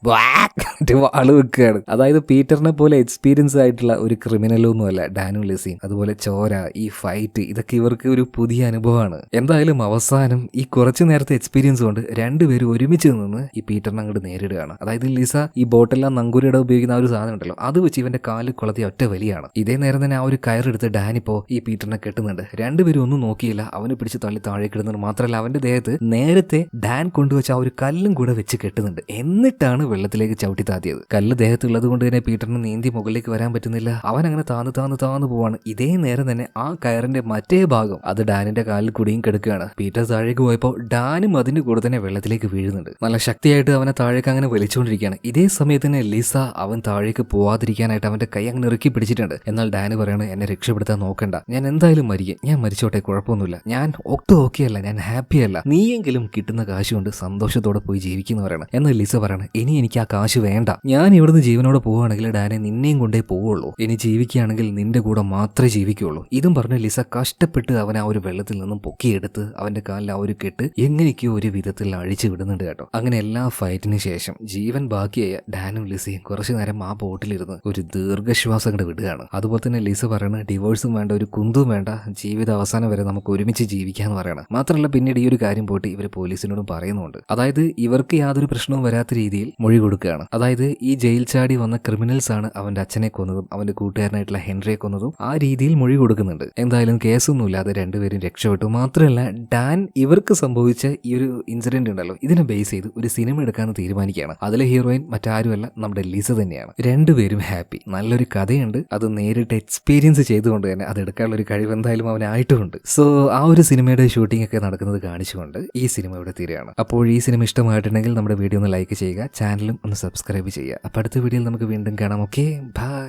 വാള് വെക്കുകയാണ്. അതായത് പീറ്ററിനെ പോലെ എക്സ്പീരിയൻസ് ആയിട്ടുള്ള ഒരു ക്രിമിനലൊന്നുമല്ല ഡാനും ലിസയും. അതുപോലെ ചോര, ഈ ഫൈറ്റ്, ഇതൊക്കെ ഇവർക്ക് ഒരു പുതിയ അനുഭവമാണ്. എന്തായാലും അവസാനം ഈ കുറച്ചു നേരത്തെ എക്സ്പീരിയൻസ് കൊണ്ട് രണ്ടുപേരും ഒരുമിച്ച് നിന്ന് ഈ പീറ്ററിനെ അങ്ങോട്ട് നേരിടുകയാണ്. അതായത് ലിസ ഈ ബോട്ടെല്ലാം നങ്കൂരിയുടെ ഉപയോഗിക്കുന്ന ആ ഒരു സാധനം ഉണ്ടല്ലോ, അത് വെച്ച് ഇവന്റെ കാലിൽ കൊളത്തിയ ഒറ്റ വലിയാണ്. ഇതേ നേരം തന്നെ ആ ഒരു കയറെടുത്ത് ഡാനിപ്പോ ഈ പീറ്ററിനെ കെട്ടുന്നുണ്ട്. രണ്ടുപേരും ഒന്നും നോക്കിയില്ല. അവന് പിടിച്ച് തള്ളി താഴേക്ക് ഇടുന്നത് മാത്രമല്ല, അവന്റെ ദേഹത്ത് നേരത്തെ ഡാൻ കൊണ്ടുവച്ച ആ ഒരു കല്ലും കൂടെ വെച്ച് കെട്ടുന്നുണ്ട്. എന്നിട്ടാണ് വെള്ളത്തിലേക്ക് ചവിട്ടി താത്തിയത്. കല്ല് ദേഹത്തുള്ളത് കൊണ്ട് തന്നെ പീറ്ററിന് നീന്തി മുകളിലേക്ക് വരാൻ പറ്റുന്നില്ല. അവൻ അങ്ങനെ താന്ന് പോവാണ്. ഇതേ നേരം തന്നെ ആ കയറിന്റെ മറ്റേ ഭാഗം അത് ഡാനിന്റെ കാലിൽ കുടിയും കിടക്കുകയാണ്. പീറ്റർ താഴേക്ക് പോയപ്പോൾ ഡാനും അതിന്റെ കൂടെ തന്നെ വെള്ളത്തിലേക്ക് വീഴുന്നുണ്ട്. നല്ല ശക്തിയായിട്ട് അവനെ താഴേക്ക് അങ്ങനെ വലിച്ചുകൊണ്ടിരിക്കുകയാണ്. ഇതേ സമയത്ത് തന്നെ ലിസ അവൻ താഴേക്ക് പോവാതിരിക്കാനായിട്ട് അവന്റെ കൈ അങ്ങനെ ഇറുക്കി പിടിച്ചിട്ടുണ്ട്. എന്നാൽ ഡാന് പറയാണ്, എന്നെ രക്ഷപ്പെടുത്താൻ നോക്കണ്ട, ഞാൻ എന്തായാലും മരിക്കും, ഞാൻ മരിച്ചോട്ടെ, കുഴപ്പമൊന്നുമില്ല, ഞാൻ ഓക്കെയല്ല, ഞാൻ ഹാപ്പിയല്ല, നീയെങ്കിലും കിട്ടുന്ന കാശ് കൊണ്ട് സന്തോഷത്തോടെ പോയി ജീവിക്കുന്നു പറയണം. എന്നാൽ ലിസ പറയണം, ഇനി എനിക്ക് ആ കാശ് വേണ്ട, ഞാൻ ഇവിടുന്ന് ജീവനോടെ പോവുകയാണെങ്കിൽ ഡാനെ നിന്നെയും കൊണ്ടേ പോവുള്ളൂ, ഇനി ജീവിക്കുകയാണെങ്കിൽ നിന്റെ കൂടെ മാത്രമേ ജീവിക്കുള്ളൂ. ഇതും പറഞ്ഞ് ലിസ കഷ്ടപ്പെട്ട് അവൻ ആ ഒരു വെള്ളത്തിൽ നിന്നും പൊക്കിയെടുത്ത് അവന്റെ കാലിൽ ആ ഒരു കെട്ട് എങ്ങനെയൊക്കെയോ ഒരു വിധത്തിൽ അഴിച്ചു വിടുന്നുണ്ട് കേട്ടോ. അങ്ങനെ എല്ലാ ഫൈറ്റിന് ശേഷം ജീവൻ ബാക്കിയായ ഡാനും ലിസയും കുറച്ചു നേരം ആ ബോട്ടിലിരുന്ന് ഒരു ദീർഘശ്വാസം കണ്ട് വിടുകയാണ്. അതുപോലെ തന്നെ ലിസ പറയണ, ഡിവോഴ്സും വേണ്ട, ഒരു കുന്തും വേണ്ട, ജീവിത അവസാനം വരെ നമുക്ക് ഒരുമിച്ച് ജീവിക്കാന്ന് പറയണം. മാത്രമല്ല പിന്നീട് ഈ ഒരു കാര്യം പോയിട്ട് ഇവർ പോലീസിനോടും പറയുന്നുണ്ട്. അതായത് ഇവർക്ക് യാതൊരു പ്രശ്നവും വരാത്ത രീതിയിൽ മൊഴി കൊടുക്കുകയാണ്. അതായത് ഈ ജയിൽ ചാടി വന്ന ക്രിമിനൽസ് ആണ് അവന്റെ അച്ഛനെ കൊന്നതും അവന്റെ കൂട്ടുകാരനായിട്ടുള്ള ഹെൻറിയെ കൊന്നതും ആ രീതിയിൽ മൊഴി കൊടുക്കുന്നുണ്ട്. എന്തായാലും കേസൊന്നുമില്ലാതെ രണ്ടുപേരും രക്ഷപ്പെട്ടു. മാത്രമല്ല ഡാൻ ഇവർക്ക് സംഭവിച്ച ഈ ഒരു ഇൻസിഡന്റ് ഉണ്ടല്ലോ, ഇതിനെ ബേസ് ചെയ്ത് ഒരു സിനിമ എടുക്കാന്ന് തീരുമാനിക്കുകയാണ്. അതിലെ ഹീറോയിൻ മറ്റാരുമല്ല, നമ്മുടെ ലിസ തന്നെയാണ്. രണ്ടുപേരും ഹാപ്പി. നല്ലൊരു കഥയുണ്ട്. അത് നേരിട്ട് എക്സ്പീരിയൻസ് ചെയ്തുകൊണ്ട് തന്നെ അത് എടുക്കാനുള്ള ഒരു കഴിവ് എന്തായാലും അവനായിട്ടുമുണ്ട്. സോ ആ ഒരു സിനിമയുടെ ഷൂട്ടിംഗ് ഒക്കെ നടക്കുന്നത് കാണിച്ചുകൊണ്ട് ഈ സിനിമ ഇവിടെ തീരുകയാണ്. അപ്പോൾ ഈ സിനിമ ഇഷ്ടമായിട്ടുണ്ടെങ്കിൽ നമ്മുടെ വീഡിയോ ഒന്ന് ലൈക്ക് ചെയ്യുക, ചാനലും ഒന്ന് സബ്സ്ക്രൈബ് ചെയ്യുക. അപ്പോൾ അടുത്ത വീഡിയോയിൽ നമുക്ക് വീണ്ടും കാണാം. Okay, by.